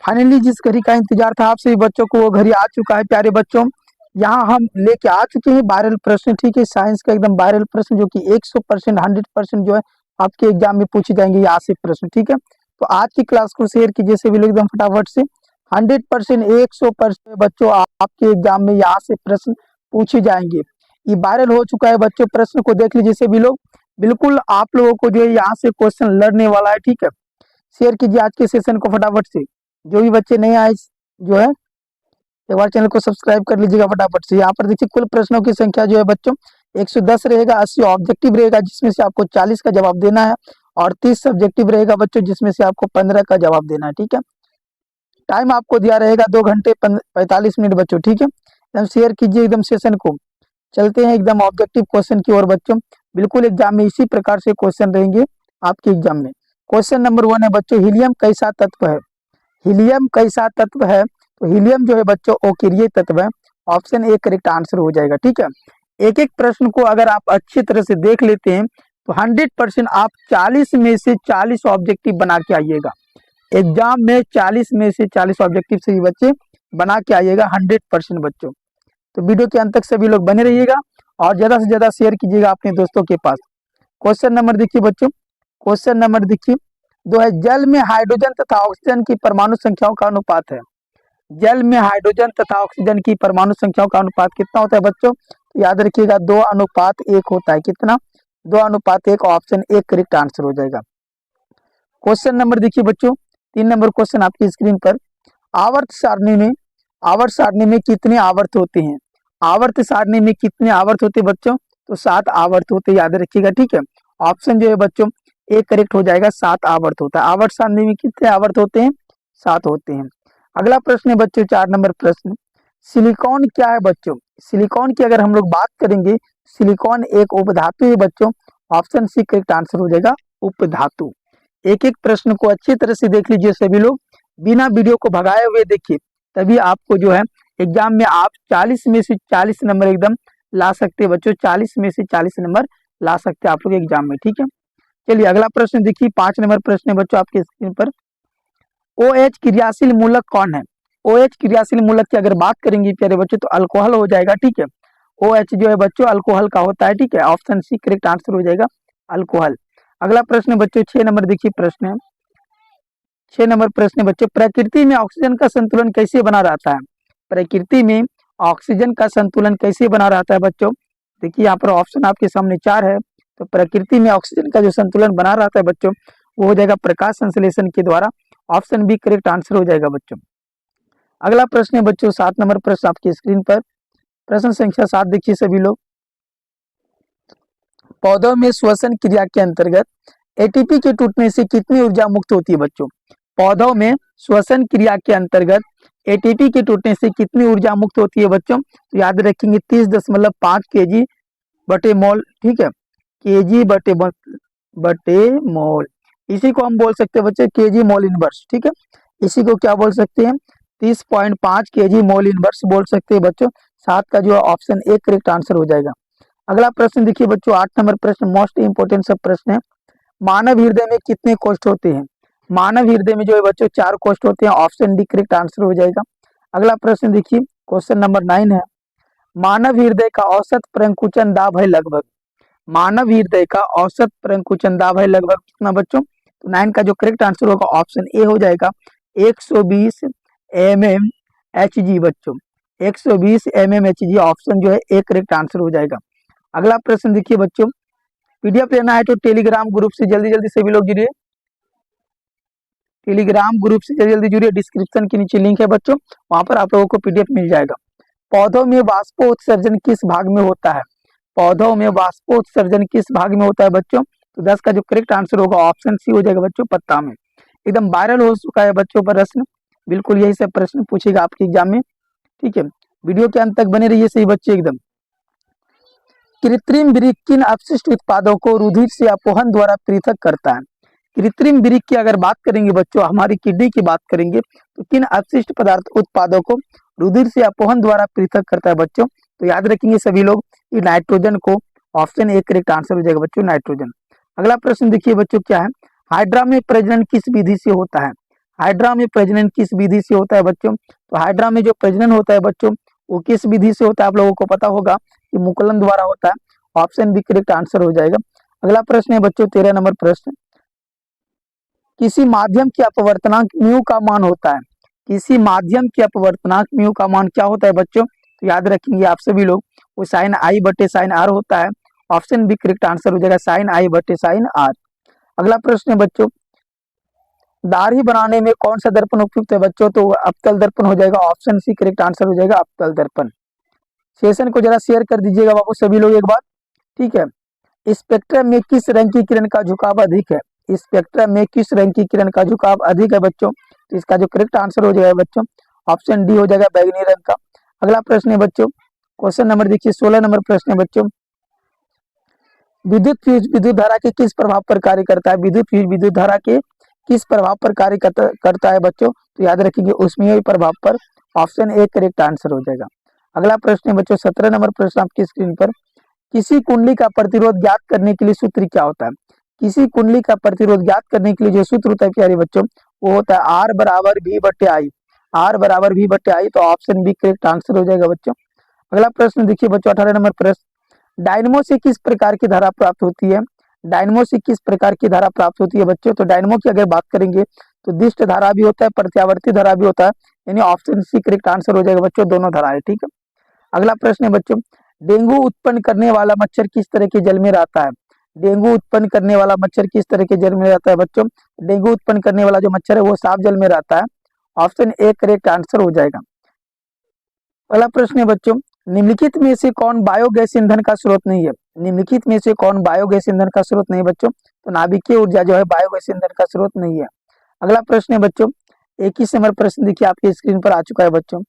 Finally जिस घड़ी का इंतजार था आप सभी बच्चों को वो घड़ी आ चुका है प्यारे बच्चों। यहाँ हम लेके आ चुके हैं वायरल प्रश्न, ठीक है, साइंस का एकदम वायरल प्रश्न जो कि 100% 100% जो है आपके एग्जाम में पूछे जाएंगे यहाँ से प्रश्न, ठीक है। तो आज की क्लास को शेयर कीजिए सभी लोग एकदम फटाफट से। 100% 100% बच्चों आपके एग्जाम में यहाँ से प्रश्न पूछे जाएंगे। ये वायरल हो चुका है बच्चों, प्रश्न को देख लीजिए सभी लोग। बिल्कुल आप लोगों को जो है यहाँ से क्वेश्चन लड़ने वाला है, ठीक है। शेयर कीजिए आज के सेशन को फटाफट से। जो भी बच्चे नहीं आए जो है एक बार चैनल को सब्सक्राइब कर लीजिएगा फटाफट से। यहाँ पर देखिए कुल प्रश्नों की संख्या जो है बच्चों 110 रहेगा, 80 ऑब्जेक्टिव रहेगा जिसमें से आपको 40 का जवाब देना है और 30 सब्जेक्टिव रहेगा बच्चों जिसमें से आपको 15 का जवाब देना है, ठीक है। टाइम आपको दिया रहेगा 2 घंटे 45 मिनट बच्चों, ठीक है। एकदम शेयर कीजिए एकदम सेशन को। चलते हैं एकदम ऑब्जेक्टिव क्वेश्चन की ओर बच्चों। बिल्कुल एग्जाम में इसी प्रकार से क्वेश्चन रहेंगे आपके एग्जाम में। क्वेश्चन नंबर 1 है बच्चों, हीलियम कैसा तत्व है? हीलियम कैसा तत्व है? तो हीलियम जो है बच्चों अकेरिय तत्व है। ऑप्शन ए करेक्ट आंसर हो जाएगा, ठीक है। एक एक प्रश्न को अगर आप अच्छी तरह से देख लेते हैं तो 100% आप 40 में से 40 ऑब्जेक्टिव बना के आइएगा। एग्जाम में 40 में से 40 ऑब्जेक्टिव से ही बच्चे बना के आइएगा 100% बच्चों। तो वीडियो के अंत तक सभी लोग बने रहिएगा और ज्यादा से ज्यादा शेयर कीजिएगा अपने दोस्तों के पास। क्वेश्चन नंबर देखिए बच्चों, क्वेश्चन नंबर देखिए जो है, जल में हाइड्रोजन तथा ऑक्सीजन की परमाणु संख्याओं का अनुपात है। जल में हाइड्रोजन तथा ऑक्सीजन की परमाणु संख्याओं का अनुपात कितना होता है बच्चों? तो याद रखिएगा 2:1 होता है। कितना? 2:1। ऑप्शन ए करेक्ट आंसर हो जाएगा। क्वेश्चन नंबर देखिए बच्चों, 3 नंबर क्वेश्चन आपकी स्क्रीन पर। आवर्त सारणी में कितने आवर्त होते हैं? आवर्त सारणी में कितने आवर्त होते हैं बच्चों? तो 7 आवर्त होते, याद रखिएगा, ठीक है। ऑप्शन जो है बच्चों ए करेक्ट हो जाएगा, 7 आवर्त होता है। आवर्त सारणी में कितने आवर्त होते हैं? 7 होते हैं। अगला प्रश्न है बच्चों 4 नंबर प्रश्न, सिलिकॉन क्या है बच्चों? सिलिकॉन की अगर हम लोग बात करेंगे, सिलिकॉन एक उपधातु है बच्चों। ऑप्शन सी करेक्ट आंसर हो जाएगा, उपधातु। एक एक प्रश्न को अच्छी तरह से देख लीजिए सभी लोग, बिना वीडियो को भगाए हुए देखिए, तभी आपको जो है एग्जाम में आप 40 में से 40 नंबर एकदम ला सकते हैं बच्चों। 40 में से 40 नंबर ला सकते हैं आप लोग एग्जाम में, ठीक है। चलिए अगला प्रश्न देखिए, 5 नंबर प्रश्न है बच्चों आपके स्क्रीन पर। OH क्रियाशील मूलक कौन है? OH क्रियाशील मूलक की अगर बात करेंगे प्यारे बच्चों तो अल्कोहल हो जाएगा, ठीक है। OH जो है बच्चों अल्कोहल का होता है, ठीक है। ऑप्शन सी करेक्ट आंसर हो जाएगा, अल्कोहल। अगला प्रश्न बच्चों 6 नंबर देखिए प्रश्न है। 6 नंबर प्रश्न बच्चों, प्रकृति में ऑक्सीजन का संतुलन कैसे बना रहता है? प्रकृति में ऑक्सीजन का संतुलन कैसे बना रहता है बच्चों? देखिए यहाँ पर ऑप्शन आपके सामने 4 है। तो प्रकृति में ऑक्सीजन का जो संतुलन बना रहता है बच्चों वो हो जाएगा प्रकाश संश्लेषण के द्वारा। ऑप्शन बी करेक्ट आंसर हो जाएगा बच्चों। अगला प्रश्न है बच्चों 7 नंबर प्रश्न आपकी स्क्रीन पर। प्रश्न संख्या 7 देखिए सभी लोग, पौधों में श्वसन क्रिया के अंतर्गत एटीपी के टूटने से कितनी ऊर्जा मुक्त होती है बच्चों? पौधों में श्वसन क्रिया के अंतर्गत एटीपी के टूटने से कितनी ऊर्जा मुक्त होती है बच्चों? तो याद रखेंगे 30.5 kg बटे मोल, ठीक है। kg बटे मोल, इसी को हम बोल सकते हैं बच्चे kg मोल इनवर्स, ठीक है। इसी को क्या बोल सकते हैं? 30.5 kg मोल इनवर्स बोल सकते हैं बच्चों। 7 का जो है ऑप्शन ए करेक्ट आंसर हो जाएगा। अगला प्रश्न देखिए बच्चों 8 नंबर प्रश्न, मोस्ट इंपोर्टेंट सब प्रश्न है। मानव हृदय में कितने कोष्ठ होते हैं? मानव हृदय में जो है बच्चों 4 कोष्ठ होते हैं। ऑप्शन डी करेक्ट आंसर हो जाएगा। अगला प्रश्न देखिए क्वेश्चन नंबर 9 है, मानव हृदय का औसत प्रंकुचन दाब है लगभग। मानव हृदय का औसत प्रंकुचन दाब है लगभग कितना बच्चों? तो 9 का जो करेक्ट आंसर होगा ऑप्शन ए हो जाएगा, 120 mmHg बच्चों। 120 mmHg ऑप्शन जो है ए करेक्ट आंसर हो जाएगा। अगला प्रश्न देखिए बच्चों, पीडीएफ लेना है तो टेलीग्राम ग्रुप से जल्दी जल्दी सभी लोग जुड़िए। टेलीग्राम ग्रुप से जल्दी जल्दी जुड़िए, डिस्क्रिप्शन के नीचे लिंक है बच्चों, वहां पर आप लोगों को पीडीएफ मिल जाएगा। पौधों में वाष्पोत्सर्जन किस भाग में होता है? पौधों में वाष्पोत्सर्जन किस भाग में होता है बच्चों? तो 10 का जो करेक्ट आंसर होगा ऑप्शन सी हो जाएगा बच्चों, पत्ता में। एकदम वायरल हो चुका है बच्चों प्रश्न, बिल्कुल यही सब प्रश्न पूछेगा आपके एग्जाम में, ठीक है। वीडियो के अंत तक बने रहिए सही बच्चे एकदम। कृत्रिम वृक्क किन अपशिष्ट उत्पादों को रुधिर से अपोहन द्वारा पृथक करता है? कृत्रिम वृक्क की अगर बात करेंगे बच्चों, हमारी किडनी की बात करेंगे तो किन अपशिष्ट पदार्थ उत्पादों को रुधिर से अपोहन द्वारा पृथक करता है बच्चों? तो याद रखेंगे सभी लोग, ये नाइट्रोजन को। ऑप्शन ए करेक्ट आंसर हो जाएगा बच्चों, नाइट्रोजन। अगला प्रश्न देखिए बच्चों क्या है, हाइड्रा में प्रजनन किस विधि से होता है? हाइड्रा में प्रजनन किस विधि से होता है बच्चों? तो हाइड्रा में जो प्रजनन होता है बच्चों वो किस विधि से होता है आप लोगों को पता होगा कि मुकुलन द्वारा होता है। ऑप्शन बी करेक्ट आंसर हो जाएगा। अगला प्रश्न है बच्चों 13 नंबर प्रश्न, किसी माध्यम के अपवर्तनांक म्यू का मान होता है। किसी माध्यम के अपवर्तनांक म्यू का मान क्या होता है बच्चों? तो याद रखेंगे आप सभी लोग, वो साइन आई बटे साइन आर होता है। ऑप्शन बी करेक्ट आंसर हो जाएगा, साइन आई बटे साइन आर। अगला प्रश्न है बच्चों, दाढ़ी बनाने में कौन सा दर्पण उपयुक्त है बच्चों? तो अवतल दर्पण हो जाएगा। ऑप्शन सी करेक्ट आंसर हो जाएगा, अवतल दर्पण। सेशन को जरा शेयर कर दीजिएगा बाबू सभी लोग एक बार, ठीक है। स्पेक्ट्रम में किस रंग की किरण का झुकाव अधिक है? स्पेक्ट्रम में किस रंग की किरण का झुकाव अधिक है बच्चों? तो इसका जो करेक्ट आंसर हो जाएगा बच्चों, ऑप्शन डी हो जाएगा, बैगनी रंग का। अगला प्रश्न है बच्चों, क्वेश्चन नंबर देखिए 16 नंबर प्रश्न है बच्चों, विद्युत फ्यूज विद्युत धारा के किस प्रभाव पर कार्य करता है? विद्युत फ्यूज विद्युत धारा के किस प्रभाव पर कार्य करता है बच्चों? तो याद रखेंगे ऊष्मीय प्रभाव पर। ऑप्शन ए करेक्ट आंसर हो जाएगा। अगला प्रश्न है बच्चों 17 नंबर प्रश्न आपकी स्क्रीन पर, किसी कुंडली का प्रतिरोध ज्ञात करने के लिए सूत्र क्या होता है? किसी कुंडली का प्रतिरोध ज्ञात करने के लिए जो सूत्र होता है प्यारे बच्चों वो होता है आर बराबर वी बटे आई। आर बराबर वी बटे आई, तो ऑप्शन बी करेक्ट आंसर हो जाएगा बच्चों। अगला प्रश्न देखिए बच्चों 18 नंबर प्रश्न, डायनमो से किस प्रकार की धारा प्राप्त होती है? डायनमो से किस प्रकार की धारा प्राप्त होती है बच्चों? तो डायनमो की अगर बात करेंगे तो दिष्ट धारा भी होता है, प्रत्यावर्ती धारा भी होता है, यानी ऑप्शन सी करेक्ट आंसर हो जाएगा बच्चों, दोनों धाराएं, ठीक है। अगला प्रश्न है बच्चों, डेंगू उत्पन्न करने वाला मच्छर किस तरह के जल में रहता है? डेंगू उत्पन्न करने वाला मच्छर किस तरह के जल में रहता है बच्चों? डेंगू उत्पन्न करने वाला जो मच्छर है वो साफ जल में रहता है। ऑप्शन ए करेक्ट आंसर हो जाएगा। अगला प्रश्न है बच्चों, निम्नलिखित में से कौन बायोगैस ईंधन का स्रोत नहीं है? निम्नलिखित में से कौन बायोगैस ईंधन का स्रोत नहीं है बच्चों? तो नाभिकीय ऊर्जा जो है बायोगैस ईंधन का स्रोत नहीं है। अगला प्रश्न है बच्चों 21 नंबर प्रश्न देखिए आपकी स्क्रीन पर आ चुका है बच्चों,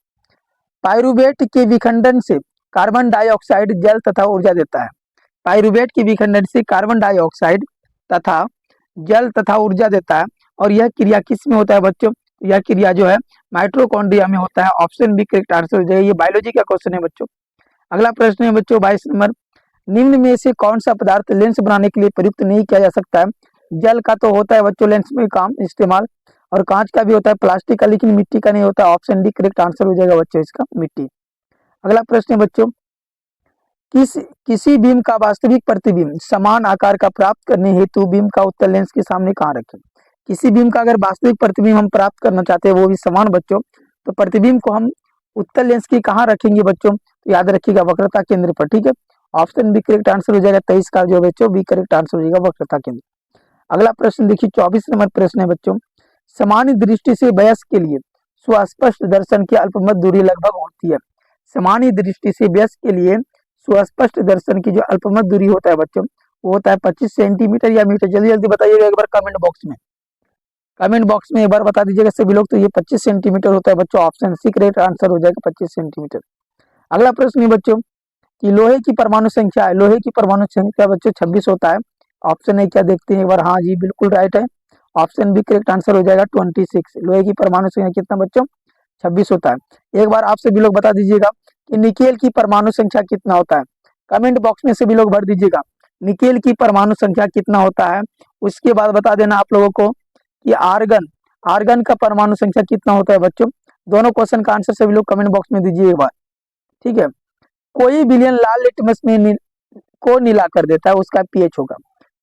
पाइरुवेट के विखंडन से कार्बन डाइऑक्साइड जल तथा ऊर्जा देता है। पाइरुवेट के विखंडन से कार्बन डाइऑक्साइड तथा जल तथा ऊर्जा देता है, और यह क्रिया किस में होता है बच्चों? यह क्रिया जो है माइटोकॉन्ड्रिया में होता है। ऑप्शन बी करेक्ट आंसर हो जाएगा। ये बायोलॉजी का क्वेश्चन है बच्चों। अगला प्रश्न है बच्चों 22 नंबर, निम्न में से कौन सा पदार्थ लेंस बनाने के लिए प्रयुक्त नहीं किया जा सकता है? जल का तो होता है बच्चों लेंस में काम इस्तेमाल, और कांच का भी होता है, प्लास्टिक का लेकिन मिट्टी का नहीं होता। ऑप्शन डी करेक्ट आंसर हो जाएगा बच्चों इसका, मिट्टी। अगला प्रश्न है बच्चों, किसी बीम का वास्तविक प्रतिबिंब समान आकार का प्राप्त करने हेतु बीम का उत्तल लेंस के सामने कहाँ रखें? किसी बीम का अगर वास्तविक प्रतिबिंब हम प्राप्त करना चाहते हैं वो भी समान बच्चों, तो प्रतिबिंब को हम उत्तल लेंस की कहाँ रखेंगे बच्चों? तो याद रखिएगा वक्रता केंद्र पर, ठीक है। ऑप्शन बी करेक्ट आंसर हो जाएगा 23 का जो बच्चों बी करेक्ट आंसर हो जाएगा, वक्रता केंद्र। अगला प्रश्न देखिए 24 नंबर प्रश्न है बच्चों, सामान्य दृष्टि से वयस्क के लिए सुस्पष्ट दर्शन की अल्पमत दूरी लगभग होती है। सामान्य दृष्टि से वयस्क के लिए सुस्पष्ट दर्शन की जो अल्पमत दूरी होता है बच्चों वो होता है 25 सेंटीमीटर या मीटर। जल्दी जल्दी बताइएगा एक बार कमेंट बॉक्स में, कमेंट बॉक्स में एक बार बता दीजिएगा सभी लोग। तो ये 25 सेंटीमीटर होता है बच्चों, ऑप्शन सी करेक्ट आंसर हो जाएगा 25 सेंटीमीटर। अगला प्रश्न है बच्चों कि लोहे की परमाणु संख्या है, लोहे की परमाणु संख्या बच्चों 26 होता है। ऑप्शन है क्या देखते हैं एक बार, हाँ जी बिल्कुल राइट है, ऑप्शन बी करेक्ट आंसर हो जाएगा 26। लोहे की परमाणु संख्या कितना बच्चों? 26 होता है। एक बार आप सभी लोग बता दीजिएगा कि निकेल की परमाणु संख्या कितना होता है? कमेंट बॉक्स में सभी लोग भर दीजिएगा निकेल की परमाणु संख्या कितना होता है। उसके बाद बता देना आप लोगों को कि आर्गन, आर्गन का परमाणु संख्या कितना होता है बच्चों। दोनों क्वेश्चन का आंसर सभी लोग कमेंट बॉक्स में दीजिए एक बार, ठीक है। कोई विलयन लाल लिटमस में को नीला कर देता है, उसका पीएच होगा।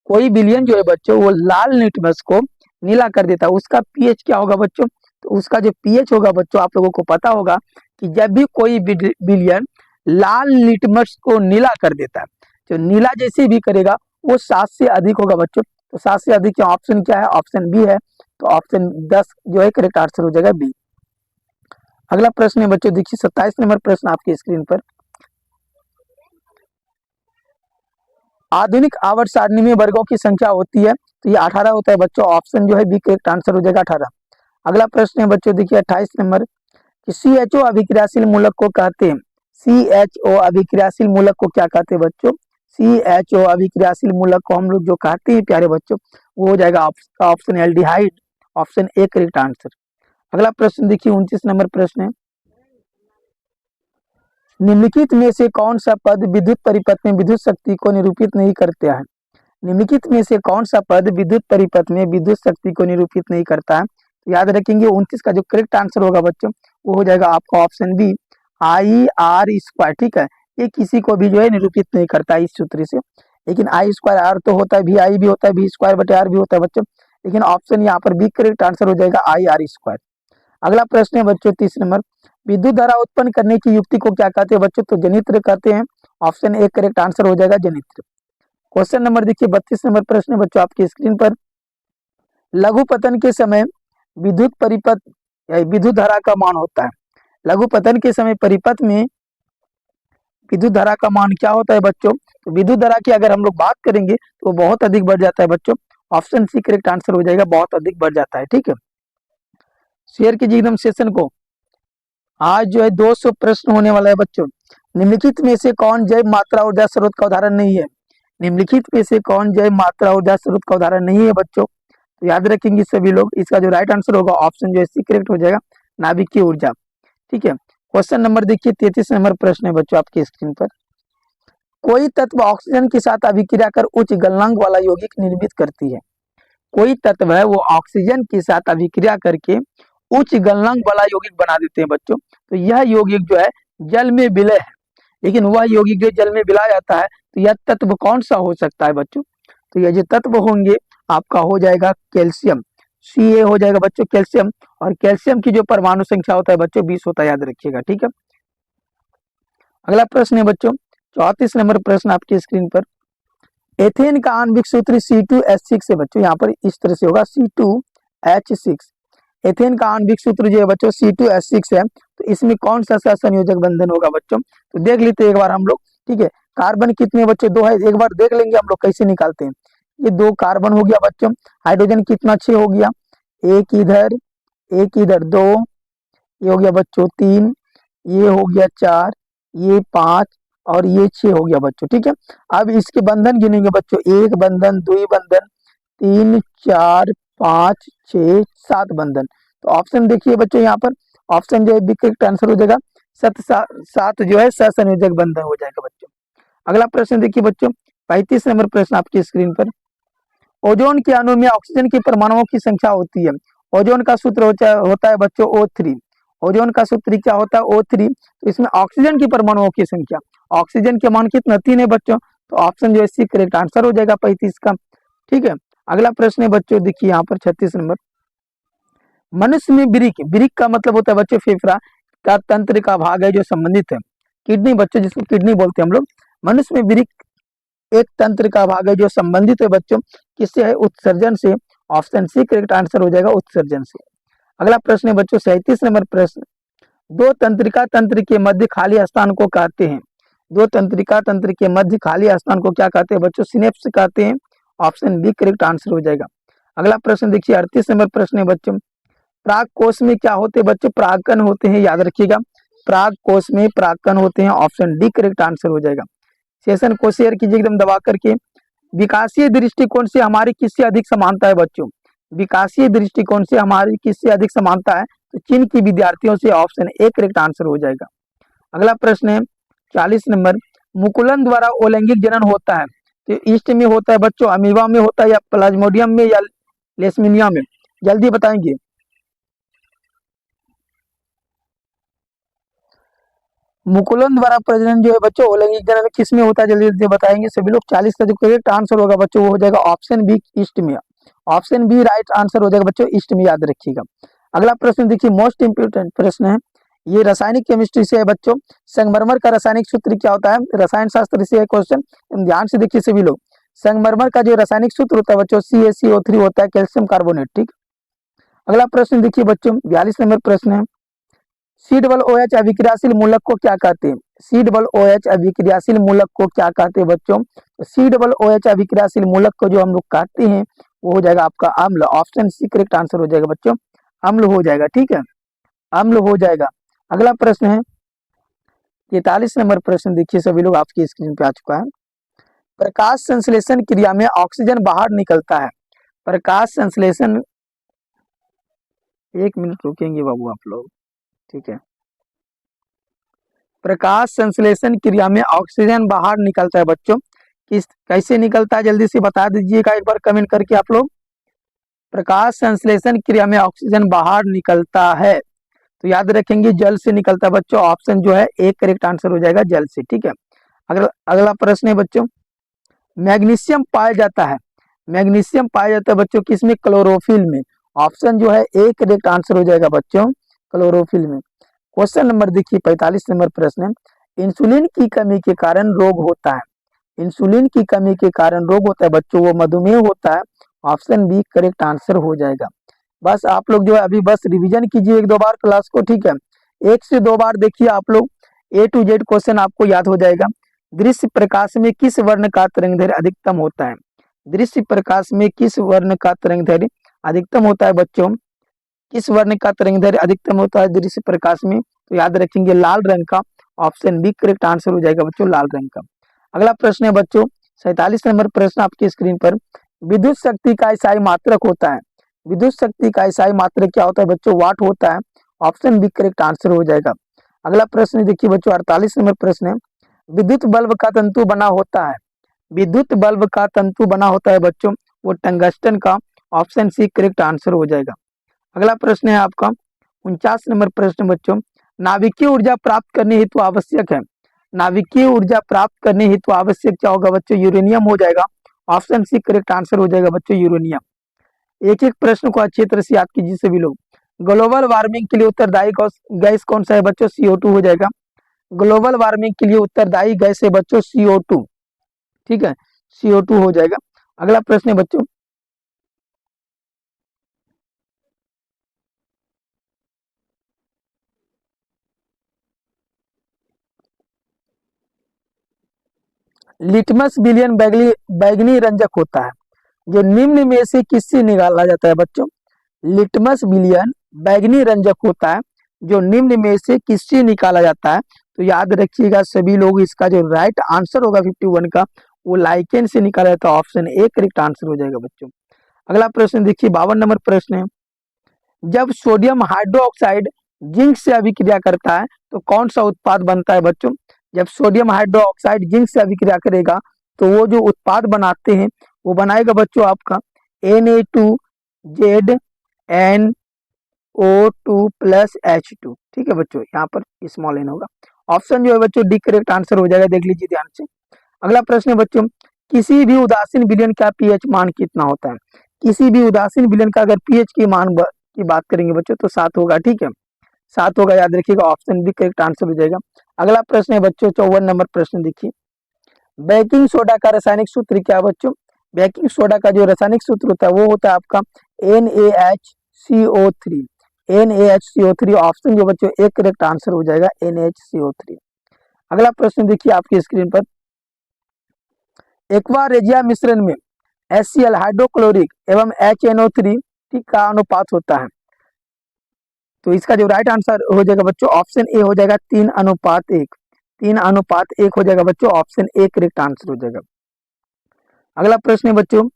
कोई विलयन जो है बच्चों वो लाल लिटमस को नीला कर देता है, उसका पीएच क्या होगा बच्चों? तो उसका जो पीएच होगा बच्चों आप लोगों को पता होगा कि जब भी कोई विलयन लाल लिटमस को नीला कर देता है, जो नीला जैसे भी करेगा वो 7 से अधिक होगा बच्चों। तो 7 से अधिक ऑप्शन क्या है? ऑप्शन बी है। तो ऑप्शन 10 जो है करेक्ट आंसर हो जाएगा बी। अगला प्रश्न है बच्चों देखिए 27 नंबर प्रश्न आपकी स्क्रीन पर, आधुनिक आवर्त सारणी में वर्गों की संख्या होती है, तो ये 18 होता है बच्चों। ऑप्शन जो है बी करेक्ट आंसर हो जाएगा 18। अगला प्रश्न है बच्चों देखिए 28 नंबर, CHO अभिक्रियाशील मूलक को कहते हैं। CHO अभिक्रियाशील मूलक को क्या कहते हैं बच्चों? CHO अभिक्रियाशील मूलक को हम लोग जो कहते हैं प्यारे बच्चों वो हो जाएगा option aldehyde. Option A correct answer. अगला प्रश्न देखिए 29 नंबर प्रश्न है, निम्नलिखित में से कौन सा पद विद्युत परिपथ में विद्युत शक्ति को निरूपित नहीं करता है? निम्नलिखित में से कौन सा पद विद्युत परिपथ में विद्युत शक्ति को निरूपित नहीं करता है? तो याद रखेंगे 29 का जो करेक्ट आंसर होगा बच्चों वो हो जाएगा आपका option B I R square. ठीक है, ये किसी को भी जो है निरूपित नहीं करता इस सूत्र से, लेकिन आई स्क्वायर आर तो होता है, भी आई भी होता है, बी स्क्वायर बटे आर भी होता है बच्चों, लेकिन ऑप्शन यहाँ पर बी करेक्ट आंसर हो जाएगा आई आर स्क्वायर। अगला प्रश्न है बच्चों 30 नंबर, विद्युत धारा उत्पन्न करने की युक्ति को क्या कहते हैं बच्चों? तो जनित्र कहते हैं। ऑप्शन ए करेक्ट आंसर हो जाएगा जनित्र। क्वेश्चन नंबर देखिए 32 नंबर प्रश्न है बच्चों आपकी स्क्रीन पर, लघु पतन के समय विद्युत परिपथ विद्युत धारा का मान होता है। लघु पतन के समय परिपथ में विद्युत धारा का मान क्या होता है बच्चों? तो विद्युत धारा की अगर हम लोग बात करेंगे तो बहुत अधिक बढ़ जाता है बच्चों। ऑप्शन सी करेक्ट आंसर हो जाएगा, बहुत अधिक बढ़ जाता है। ठीक है, शेयर कीजिए एकदम सेशन को। आज जो है 200 प्रश्न होने वाला है बच्चों। निम्नलिखित में से कौन जैव मात्रा ऊर्जा स्रोत का उदाहरण नहीं है? निम्नलिखित में से कौन जैव मात्रा ऊर्जा स्रोत का उदाहरण नहीं है बच्चों? तो याद रखेंगे सभी लोग, इसका जो राइट आंसर होगा ऑप्शन जो है सी करेक्ट हो जाएगा, नाभिकीय ऊर्जा। ठीक है, क्वेश्चन नंबर देखिए 33 नंबर प्रश्न है बच्चों आपकी स्क्रीन पर, कोई तत्व ऑक्सीजन के साथ अभिक्रिया कर उच्च गलनांक वाला यौगिक निर्मित करती है। कोई तत्व है वो ऑक्सीजन के साथ अभिक्रिया करके उच्च गलनांक वाला यौगिक बना देते हैं बच्चों। तो यह यौगिक जो है जल में विलय है, लेकिन वह यौगिक जो जल में विलाया जाता है, तो यह तत्व कौन सा हो सकता है बच्चों? तो यह जो तत्व होंगे आपका हो जाएगा कैल्शियम, सी हो जाएगा बच्चों कैल्शियम, और कैल्शियम की जो परमाणु संख्या होता है बच्चों 20 होता है, याद रखिएगा। ठीक है, अगला प्रश्न है बच्चों 34 नंबर प्रश्न आपकी स्क्रीन पर, एथेन का आणविक सूत्र C2H6 है बच्चों। यहाँ पर इस तरह से होगा C2H6। एथेन का आणविक सूत्र जो है बच्चों C2H6 है, तो इसमें कौन सा संयोजक बंधन होगा बच्चों? तो देख लेते हैं एक बार हम लोग। ठीक है, कार्बन कितने बच्चों? 2 है, एक बार देख लेंगे हम लोग कैसे निकालते हैं। ये 2 कार्बन हो गया बच्चों, हाइड्रोजन कितना 6 हो गया, एक इधर 2, ये हो गया बच्चों 3, ये हो गया 4, ये 5 और ये 6 हो गया बच्चों। ठीक है, अब इसके बंधन गिनेंगे बच्चों, 1 बंधन, 2 बंधन, 3 4 5 6 7 बंधन। तो ऑप्शन देखिए बच्चों यहाँ पर ऑप्शन जो है करेक्ट आंसर हो जाएगा, 7 जो है सहसंयोजक बंधन हो जाएगा बच्चों। अगला प्रश्न देखिए बच्चों 35 नंबर प्रश्न आपकी स्क्रीन पर, ओजोन के अणु में ऑक्सीजन के परमाणुओं की संख्या होती है। ओजोन का सूत्र होता है बच्चों O3। ओजोन का सूत्र क्या होता है? O3। तो इसमें ऑक्सीजन की परमाणुओं की संख्या, ऑक्सीजन के मान कितना 3 है बच्चों, तो ऑप्शन जो है सी करेक्ट आंसर हो जाएगा 35 का। ठीक है, अगला प्रश्न है बच्चों देखिए यहाँ पर 36 नंबर, मनुष्य में वृक्क का मतलब होता है बच्चों फेफड़ा का तंत्र का भाग है जो संबंधित है, किडनी बच्चों जिसको किडनी बोलते हैं हम लोग। मनुष्य में वृक्क एक तंत्र का भाग है जो संबंधित है बच्चों किससे है? उत्सर्जन से। ऑप्शन सी करेक्ट आंसर हो जाएगा उत्सर्जन से। अगला प्रश्न है बच्चों 37 नंबर प्रश्न, दो तंत्रिका तंत्र के मध्य खाली स्थान को कहते हैं। दो तंत्रिका तंत्र के मध्य खाली स्थान को क्या कहते हैं बच्चों? सिनेप्स कहते हैं। ऑप्शन बी करेक्ट आंसर हो जाएगा। अगला प्रश्न देखिए 38 नंबर प्रश्न है बच्चों, प्राग कोश में क्या होते हैं बच्चों? परागकण होते हैं, याद रखिएगा, प्राग कोश में परागकण होते हैं। ऑप्शन डी करेक्ट आंसर हो जाएगा। सेशन को शेयर कीजिए एकदम दबा करके। विकासीय दृष्टिकोण से हमारी किससे अधिक समानता है बच्चों? विकासीय दृष्टिकोण से हमारी किससे अधिक समानता है? तो चीन की विद्यार्थियों से। ऑप्शन ए करेक्ट आंसर हो जाएगा। अगला प्रश्न है 40 नंबर, मुकुलन द्वारा अलैंगिक जनन होता है तो ईस्ट में होता है बच्चों, अमीबा में होता है, या प्लाज्मोडियम में, या लेशमिनिया में? जल्दी बताएंगे। मुकुलन द्वारा प्रजनन जो है बच्चों अलैंगिक जनन किस में होता है? जल्दी जल्दी बताएंगे सभी लोग। 40 का जो करेक्ट आंसर होगा बच्चों वो हो जाएगा ऑप्शन बी ईस्ट में। ऑप्शन बी राइट आंसर हो जाएगा बच्चों ईस्ट में, याद रखिएगा। अगला प्रश्न देखिए मोस्ट इंपोर्टेंट प्रश्न है, ये रासायनिक केमिस्ट्री से है बच्चों। संगमरमर का रासायनिक सूत्र क्या होता है? रसायन शास्त्र से है क्वेश्चन, ध्यान से देखिए सभी लोग। संगमरमर का जो रासायनिक सूत्र होता है बच्चों CaCO3 होता है, कैल्शियम कार्बोनेट। ठीक, अगला प्रश्न देखिए बच्चों 42 नंबर प्रश्न है, सी डबल ओ एच अभिक्रियाशील मूलक को क्या कहते हैं? सी डबल ओ एच अभिक्रियाशील मूलक को क्या कहते हैं बच्चों? सी डबल ओ एच अभिक्रियाशील मूलक को जो हम लोग कहते हैं वो हो जाएगा आपका अम्ल। ऑप्शन सी करेक्ट आंसर हो जाएगा बच्चों, अम्ल हो जाएगा। ठीक है, अम्ल हो जाएगा। अगला प्रश्न है 43 नंबर प्रश्न देखिए सभी लोग आपकी स्क्रीन पे आ चुका है, प्रकाश संश्लेषण क्रिया में ऑक्सीजन बाहर निकलता है। प्रकाश संश्लेषण, एक मिनट रुकेंगे बाबू आप लोग। ठीक है, प्रकाश संश्लेषण क्रिया में ऑक्सीजन बाहर निकलता है बच्चों, किस कैसे निकलता है जल्दी से बता दीजिएगा एक बार कमेंट करके आप लोग। प्रकाश संश्लेषण क्रिया में ऑक्सीजन बाहर निकलता है? तो याद रखेंगे जल से निकलता है बच्चों। ऑप्शन जो है एक करेक्ट आंसर हो जाएगा जल से। ठीक है, अगला अगला प्रश्न है बच्चों, मैग्नीशियम पाया जाता है, मैग्नीशियम पाया जाता है बच्चों किसमें? क्लोरोफिल में। ऑप्शन जो है एक करेक्ट आंसर हो जाएगा बच्चों क्लोरोफिल में। क्वेश्चन नंबर देखिए 45 नंबर प्रश्न है, इंसुलिन की कमी के कारण रोग होता है, इंसुलिन की कमी के कारण रोग होता है बच्चों, वो मधुमेह होता है। ऑप्शन बी करेक्ट आंसर हो जाएगा। बस आप लोग जो है अभी बस रिवीजन कीजिए एक दो बार क्लास को। ठीक है, एक से दो बार देखिए आप लोग, ए टू जेड क्वेश्चन आपको याद हो जाएगा। दृश्य प्रकाश में किस वर्ण का तरंगदैर्घ्य अधिकतम होता है? दृश्य प्रकाश में किस वर्ण का तरंगदैर्घ्य अधिकतम होता है बच्चों? किस वर्ण का तरंगदैर्घ्य अधिकतम होता है दृश्य प्रकाश में? तो याद रखेंगे लाल रंग का। ऑप्शन बी करेक्ट आंसर हो जाएगा बच्चों लाल रंग का। अगला प्रश्न है बच्चों 47 नंबर प्रश्न आपकी स्क्रीन पर, विद्युत शक्ति का इकाई मात्रक होता है, विद्युत शक्ति का इकाई मात्रक क्या होता है बच्चों? वाट होता है। ऑप्शन बी करेक्ट आंसर हो जाएगा। अगला प्रश्न देखिए बच्चों 48 नंबर प्रश्न है, विद्युत बल्ब का तंतु बना होता है, विद्युत बल्ब का तंतु बना होता है बच्चों वो टंगस्टन का। ऑप्शन सी करेक्ट आंसर हो जाएगा। अगला प्रश्न है आपका 49 नंबर प्रश्न बच्चों, नाभिकीय ऊर्जा प्राप्त करने हेतु आवश्यक है, नाभिकीय ऊर्जा प्राप्त करने हेतु आवश्यक क्या होगा बच्चों? यूरेनियम हो जाएगा। ऑप्शन सी करेक्ट आंसर हो जाएगा बच्चों यूरेनियम। एक एक प्रश्न को अच्छी तरह से याद कीजिए सभी लोग। ग्लोबल वार्मिंग के लिए उत्तरदायी गैस कौन सा है बच्चों? CO2 हो जाएगा। ग्लोबल वार्मिंग के लिए उत्तरदायी गैस है बच्चों CO2। ठीक है, CO2 हो जाएगा। अगला प्रश्न है बच्चों, लिटमस विलियन बैगनी बैगनी रंजक होता है, जो निम्न में से किससे निकाला जाता है बच्चों? लिटमस विलियन बैगनी रंजक होता है, जो निम्न में से किससे निकाला जाता है? तो याद रखिएगा सभी लोग, इसका जो राइट आंसर होगा 51 का वो लाइकेन से निकाला जाता है। ऑप्शन ए करेक्ट आंसर हो जाएगा बच्चों। अगला प्रश्न देखिए 52 नंबर प्रश्न है, जब सोडियम हाइड्रोक्साइड जिंक से अभिक्रिया करता है तो कौन सा उत्पाद बनता है बच्चों? जब सोडियम हाइड्रोक्साइड जिंक से अभिक्रिया करेगा तो वो जो उत्पाद बनाते हैं वो बनाएगा बच्चों आपका Na2ZnO2+H2। ठीक है बच्चों, यहाँ पर स्मॉल एन होगा। ऑप्शन जो है बच्चों डी करेक्ट आंसर हो जाएगा, देख लीजिए ध्यान से। अगला प्रश्न है बच्चों, किसी भी उदासीन विलयन का पीएच मान कितना होता है? किसी भी उदासीन विलयन का अगर पीएच की मान की बात करेंगे बच्चों तो 7 होगा। ठीक है, 7 होगा, याद रखिएगा। ऑप्शन बी करेक्ट आंसर हो जाएगा। अगला प्रश्न है बच्चों 54 नंबर प्रश्न देखिए, बेकिंग सोडा का रासायनिक सूत्र क्या है बच्चों? बेकिंग सोडा का जो रासायनिक सूत्र होता है वो होता है आपका NaHCO3। NaHCO3 ऑप्शन जो बच्चों एक करेक्ट आंसर हो जाएगा NaHCO3। अगला प्रश्न देखिए आपकी स्क्रीन पर, एक्वा रेजिया मिश्रण में HCl हाइड्रोक्लोरिक एवं HNO3 का अनुपात होता है। तो इसका जो राइट आंसर हो जाएगा बच्चों ऑप्शन ए हो जाएगा 3:1। 3:1 हो जाएगा बच्चों, ऑप्शन ए करेक्ट आंसर हो जाएगा। अगला प्रश्न है बच्चों,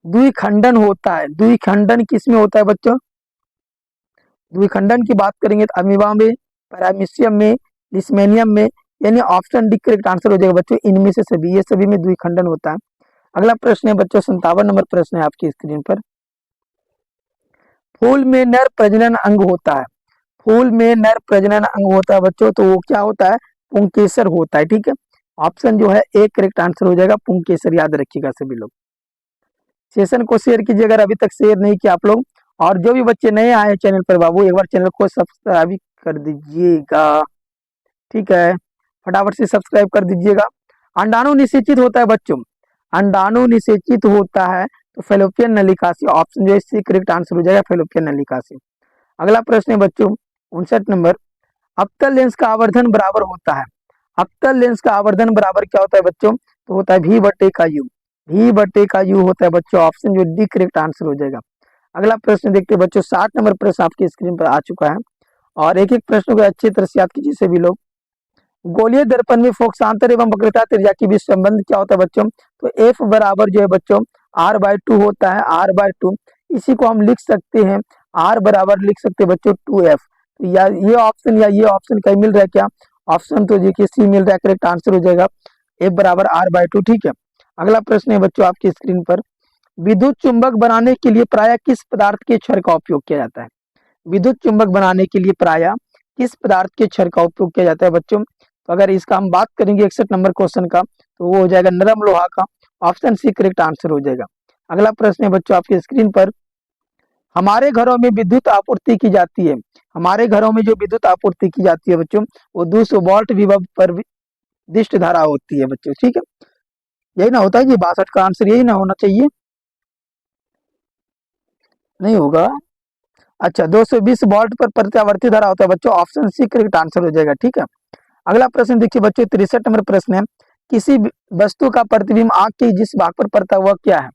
द्विखंडन होता है, द्विखंडन किसमें होता है बच्चों? द्विखंडन की बात करेंगे तो अमीबा में, पैरामीशियम में, लिस्मेनियम में, यानी ऑप्शन डी करेक्ट आंसर हो जाएगा बच्चों इनमें से सभी, ये सभी में द्विखंडन होता है। अगला प्रश्न है बच्चों 57 नंबर प्रश्न है आपकी स्क्रीन पर, फूल में नर प्रजनन अंग होता है, फूल में नर प्रजनन अंग होता है बच्चों, तो वो क्या होता है? पुंकेसर होता है। ठीक है, ऑप्शन जो है एक करेक्ट आंसर हो जाएगा पुंकेसर, याद रखिएगा सभी लोग। सेशन को शेयर कीजिए अगर अभी तक शेयर नहीं किया आप लोग, और जो भी बच्चे नए आए चैनल पर बाबू एक बार चैनल को सब्सक्राइब कर दीजिएगा। ठीक है, फटाफट से सब्सक्राइब कर दीजिएगा। अंडाणु निषेचित होता है बच्चों, अंडाणु निषेचित होता है तो फेलोपियन नलिका से। ऑप्शन जो है करेक्ट आंसर हो जाएगा फेलोपियन नलिका से। अगला प्रश्न है बच्चों 59 नंबर, अवतल लेंस का आवर्धन बराबर होता है, अवतल लेंस का आवर्धन बराबर क्या होता है बच्चों? तो होता है V/U, V/U होता है बच्चों, ऑप्शन जो डी करेक्ट आंसर हो जाएगा। अगला प्रश्न देखते हैं बच्चों 60 नंबर प्रश्न आपकी स्क्रीन पर आ चुका है, और एक एक प्रश्न को अच्छी तरह से याद कीजिए सभी लोग। गोलीय दर्पण में फोकसांतर एवं वक्रता त्रिज्या के बीच संबंध क्या होता है बच्चों? तो F बराबर जो है बच्चों R/2 होता है, R/2। इसी को हम लिख सकते हैं, R बराबर लिख सकते हैं बच्चों 2F। तो या ये ऑप्शन या ये ऑप्शन कहीं मिल रहा है क्या? ऑप्शन तो देखिए सी मिल रहा है, करेक्ट आंसर हो जाएगा F बराबर R/2। ठीक है, अगला प्रश्न है बच्चों आपकी स्क्रीन पर, विद्युत चुंबक बनाने के लिए प्रायः किस पदार्थ के क्षर का उपयोग किया जाता है? विद्युत चुंबक बनाने के लिए प्रायः किस पदार्थ के क्षर का उपयोग किया जाता है बच्चों? तो अगर इसका हम बात करेंगे 61 नंबर क्वेश्चन का, तो वो हो जाएगा नरम लोहा का। ऑप्शन सी करेक्ट आंसर हो जाएगा। अगला प्रश्न है बच्चों आपकी स्क्रीन पर, हमारे घरों में विद्युत आपूर्ति की जाती है। हमारे घरों में जो विद्युत आपूर्ति की जाती है बच्चों, वो 200 वोल्ट विभव पर विशिष्ट धारा होती है बच्चों। ठीक है, यही ना होता है, ये 62 का आंसर यही ना होना चाहिए, नहीं होगा। अच्छा, 220 वोल्ट पर प्रत्यावर्ती धारा होता है बच्चों। ऑप्शन सी करेक्ट आंसर हो जाएगा। ठीक है, अगला प्रश्न देखिए बच्चों, 63 नंबर प्रश्न है, किसी वस्तु का प्रतिबिंब आंख के जिस भाग पर पड़ता है वह क्या है?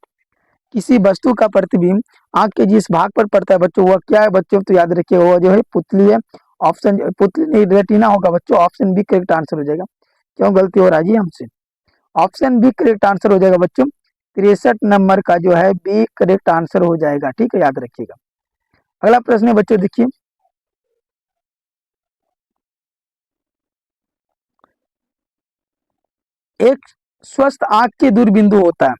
किसी वस्तु का प्रतिबिंब आंख के जिस भाग पर पड़ता है बच्चों, वह क्या है बच्चों? तो याद रखिए वो जो है पुतली है। ऑप्शन पुतली नहीं, रेटिना होगा बच्चों। ऑप्शन बी करेक्ट आंसर हो जाएगा। क्यों गलती हो रहा है जी हमसे? ऑप्शन बी करेक्ट आंसर हो जाएगा बच्चों। 63 नंबर का जो है बी करेक्ट आंसर हो जाएगा। ठीक है, याद रखिएगा। अगला प्रश्न है बच्चों देखिए, एक स्वस्थ आंख के दूरबिंदु होता है।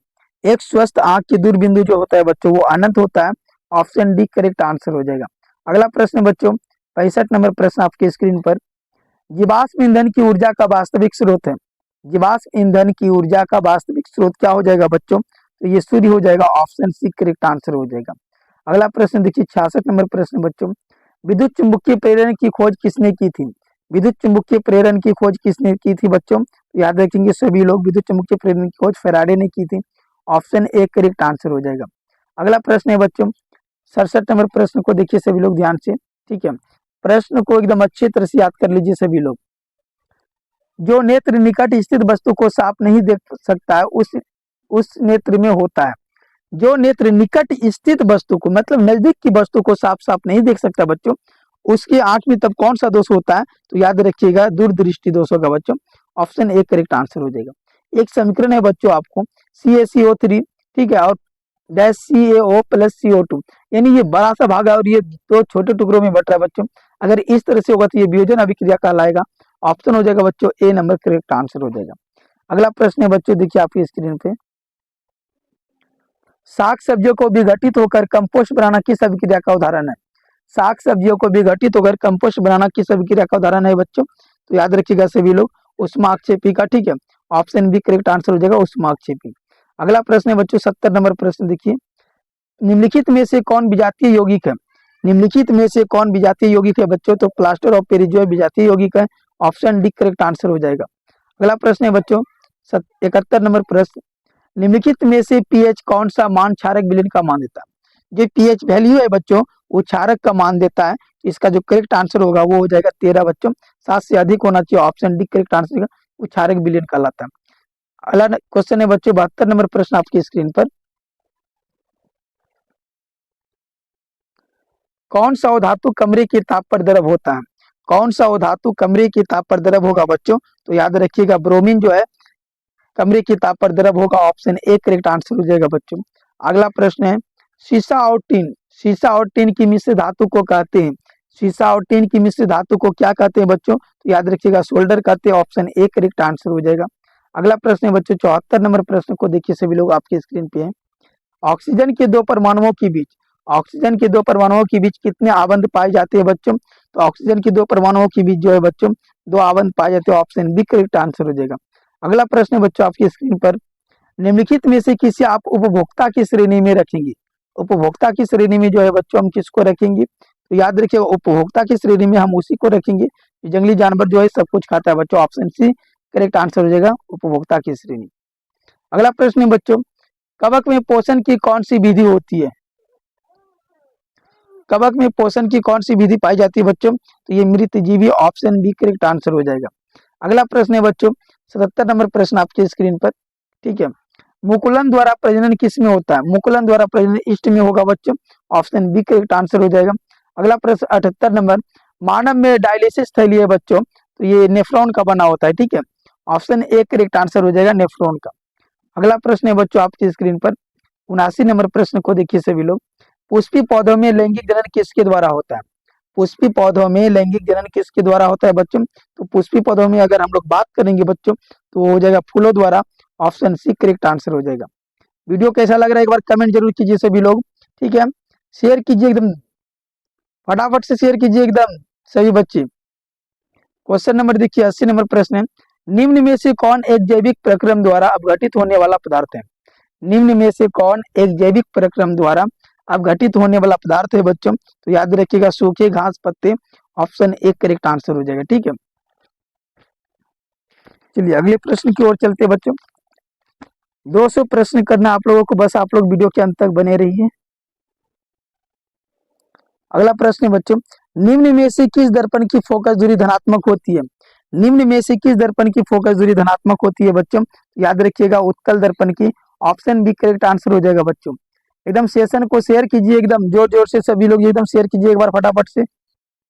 एक स्वस्थ आंख के दूरबिंदु जो होता है बच्चों, वो अनंत होता है। ऑप्शन डी करेक्ट आंसर हो जाएगा। अगला प्रश्न है बच्चों, 65 नंबर प्रश्न आपके स्क्रीन पर, जीवाश्म ईंधन की ऊर्जा का वास्तविक स्रोत है। जीवाश्म ईंधन की ऊर्जा का वास्तविक स्रोत क्या हो जाएगा बच्चों? तो ये सूर्य हो जाएगा। ऑप्शन सी करेक्ट आंसर हो जाएगा। अगला प्रश्न देखिए, 66 नंबर प्रश्न बच्चों, विद्युत चुंबकीय प्रेरण की खोज किसने की थी? विद्युत चुंबकीय प्रेरण की खोज किसने की थी बच्चों? तो याद रखेंगे सभी लोग, विद्युत चुंबकीय प्रेरण की खोज फैराडे ने की थी। ऑप्शन ए करेक्ट आंसर हो जाएगा। अगला प्रश्न है बच्चों, 67 नंबर प्रश्न को देखिए सभी लोग ध्यान से। ठीक है, प्रश्न को एकदम अच्छी तरह से याद कर लीजिए सभी लोग। जो नेत्र निकट स्थित वस्तु को साफ नहीं देख सकता है, उस नेत्र में होता है। जो नेत्र निकट स्थित वस्तु को, मतलब नजदीक की वस्तु को साफ साफ नहीं देख सकता बच्चों, उसकी आंख में तब कौन सा दोष होता है? तो याद रखिएगा दूरदृष्टि दोष होगा बच्चों। ऑप्शन ए करेक्ट आंसर हो जाएगा। एक समीकरण है बच्चों आपको, CaCO3, ठीक है, और डैश CaO प्लस CO2, यानी ये बड़ा सा भाग है और ये दो छोटे टुकड़ों में बट रहा है बच्चों। अगर इस तरह से होगा तो ये वियोजन अभिक्रिया कहलाएगा। ऑप्शन हो जाएगा बच्चों ए नंबर करेक्ट आंसर हो जाएगा। अगला प्रश्न है बच्चों देखिए आपकी स्क्रीन पे, साग सब्जियों को विघटित होकर कंपोस्ट बनाना किस अभिक्रिया का उदाहरण है? साग सब्जियों को विघटित होकर कंपोस्ट बनाना किस अभिक्रिया का उदाहरण है बच्चों? तो याद रखिएगा सभी लोग, उष्माक्षेपी का। ठीक है, ऑप्शन बी करेक्ट आंसर हो जाएगा, उष्माक्षेपी। अगला प्रश्न है बच्चों 70 नंबर प्रश्न देखिए, निम्नलिखित में से कौन विजातीय यौगिक है? निम्नलिखित में से कौन विजातीय यौगिक है बच्चों? तो प्लास्टर ऑफ पेरिस जो है विजातीय यौगिक है। ऑप्शन डी करेक्ट आंसर हो जाएगा। अगला प्रश्न है बच्चों 71 नंबर प्रश्न, निम्नलिखित में से पीएच कौन सा मान क्षारक विलयन का मान देता है? जो पीएच वैल्यू है बच्चों, वो क्षारक का मान देता है। इसका जो करेक्ट आंसर होगा वो हो जाएगा 13 बच्चों। 7 से अधिक होना चाहिए। ऑप्शन डी करेक्ट आंसर, वो क्षारक विलयन कहलाता है। अगला क्वेश्चन है बच्चों 72 नंबर प्रश्न आपकी स्क्रीन पर, कौन सा धातु कमरे के ताप पर द्रव होता है? कौन सा धातु कमरे के ताप पर द्रव होगा बच्चों? तो याद रखिएगा ब्रोमीन जो है कमरे के ताप पर द्रव होगा। ऑप्शन ए करेक्ट आंसर हो जाएगा बच्चों। अगला प्रश्न है, सीसा और टीन, सीसा और टीन की मिश्र धातु को कहते हैं। सीसा और टीन की मिश्र धातु को क्या कहते हैं बच्चों? तो याद रखिएगा सोल्डर कहते हैं। ऑप्शन ए करेक्ट आंसर हो जाएगा। अगला प्रश्न है बच्चों 74 नंबर प्रश्न को देखिए सभी लोग आपकी स्क्रीन पे है, ऑक्सीजन के दो परमाणुओं के बीच, ऑक्सीजन के दो परमाणुओं के बीच कितने आबंध पाए जाते हैं बच्चों? तो ऑक्सीजन के दो परमाणुओं के बीच जो है बच्चों 2 आबंध पाए जाते हैं। ऑप्शन बी करेक्ट आंसर हो जाएगा। अगला प्रश्न है बच्चों आपकी स्क्रीन पर, निम्नलिखित में से किसे आप उपभोक्ता की श्रेणी में रखेंगे? उपभोक्ता की श्रेणी में जो है बच्चों हम किसको रखेंगे? तो याद रखिए उपभोक्ता की श्रेणी में हम उसी को रखेंगे, जंगली जानवर जो है सब कुछ खाता है बच्चों। ऑप्शन सी करेक्ट आंसर हो जाएगा, उपभोक्ता की श्रेणी। अगला प्रश्न है बच्चों, कवक में पोषण की कौन सी विधि होती है? कवक में पोषण की कौन सी विधि पाई जाती है बच्चों? तो ये मृतजीवी। ऑप्शन बी करेक्ट आंसर हो जाएगा। अगला प्रश्न है बच्चों 77 नंबर प्रश्न आपके स्क्रीन पर, ठीक है, मुकुलन द्वारा प्रजनन किस में होता है? मुकुलन द्वारा प्रजनन ईस्ट में होगा बच्चों। ऑप्शन बी करेक्ट आंसर हो जाएगा। अगला प्रश्न 78 नंबर, मानव में डायलिसिस थैली है बच्चों, तो ये नेफ्रॉन का बना होता है। ठीक है, ऑप्शन ए करेक्ट आंसर हो जाएगा, नेफ्रॉन का। अगला प्रश्न है बच्चों आपकी स्क्रीन पर 79 नंबर प्रश्न को देखिए सभी लोग, पुष्पी पौधों में लैंगिक जनन किसके द्वारा होता है? पुष्पी पौधों में लैंगिक जनन किसके द्वारा होता है बच्चों? तो पुष्पी पौधों में अगर हम लोग बात करेंगे बच्चों तो वो हो जाएगा फूलों द्वारा। ऑप्शन सी करेक्ट आंसर हो जाएगा। वीडियो कैसा लग रहा है एक बार कमेंट जरूर कीजिए सभी लोग, ठीक है। शेयर कीजिए एकदम, फटाफट से शेयर कीजिए एकदम सभी बच्चे। क्वेश्चन नंबर देखिए 80 नंबर प्रश्न है, निम्न में से कौन एक जैविक प्रक्रम द्वारा अपघटित होने वाला पदार्थ है? निम्न में से कौन एक जैविक प्रक्रम द्वारा अपघटित होने वाला पदार्थ है बच्चों? तो याद रखिएगा सूखे घास पत्ते, ऑप्शन एक करेक्ट आंसर हो जाएगा, ठीक है। चलिए अगले प्रश्न की ओर चलते बच्चों। 200 प्रश्न करना आप लोगों को, बस आप लोग वीडियो के अंत तक बने रहिए। अगला प्रश्न है बच्चों, निम्न में से किस दर्पण की फोकस दूरी धनात्मक होती है? निम्न में से किस दर्पण की फोकस दूरी धनात्मक होती है बच्चों? याद रखिएगा उत्तल दर्पण की, ऑप्शन बी करेक्ट आंसर हो जाएगा बच्चों। एकदम सेशन को शेयर कीजिए, एकदम जोर जोर से सभी लोग एकदम शेयर कीजिए एक बार फटाफट से,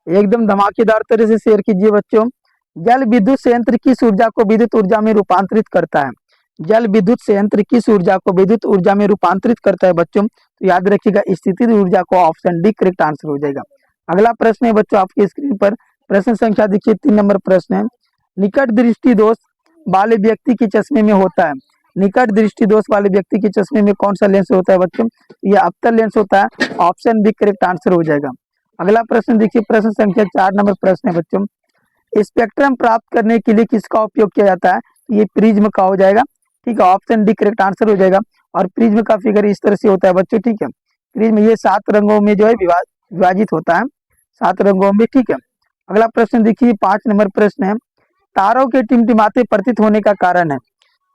एकदम धमाकेदार तरह से शेयर कीजिए बच्चों। जल विद्युत संयंत्र किस ऊर्जा को विद्युत ऊर्जा में रूपांतरित करता है? जल विद्युत संयंत्र किस ऊर्जा को विद्युत ऊर्जा में रूपांतरित करता है बच्चों? तो याद रखिएगा स्थितिज ऊर्जा को, ऑप्शन डी करेक्ट आंसर हो जाएगा। अगला प्रश्न है बच्चों आपकी स्क्रीन पर, प्रश्न संख्या देखिए 3 नंबर प्रश्न है, निकट दृष्टि दोष वाले व्यक्ति के चश्मे में होता है, निकट दृष्टि दोष वाले व्यक्ति के चश्मे में कौन सा लेंस होता है बच्चों? यह अवतल लेंस होता है, ऑप्शन बी करेक्ट आंसर हो जाएगा। अगला प्रश्न देखिए, प्रश्न संख्या 4 नंबर प्रश्न है बच्चों, स्पेक्ट्रम प्राप्त करने के लिए किसका उपयोग किया जाता है? ये प्रिज्म का हो जाएगा, ठीक है, ऑप्शन डी करेक्ट आंसर हो जाएगा। और प्रिज्म का फिगर इस तरह से होता है बच्चों, ठीक है। प्रिज्म ये 7 रंगों में जो है विभाजित होता है, 7 रंगों में, ठीक है। अगला प्रश्न देखिए 5 नंबर प्रश्न है, तारों के टिमटिमाते प्रतीत होने का कारण है,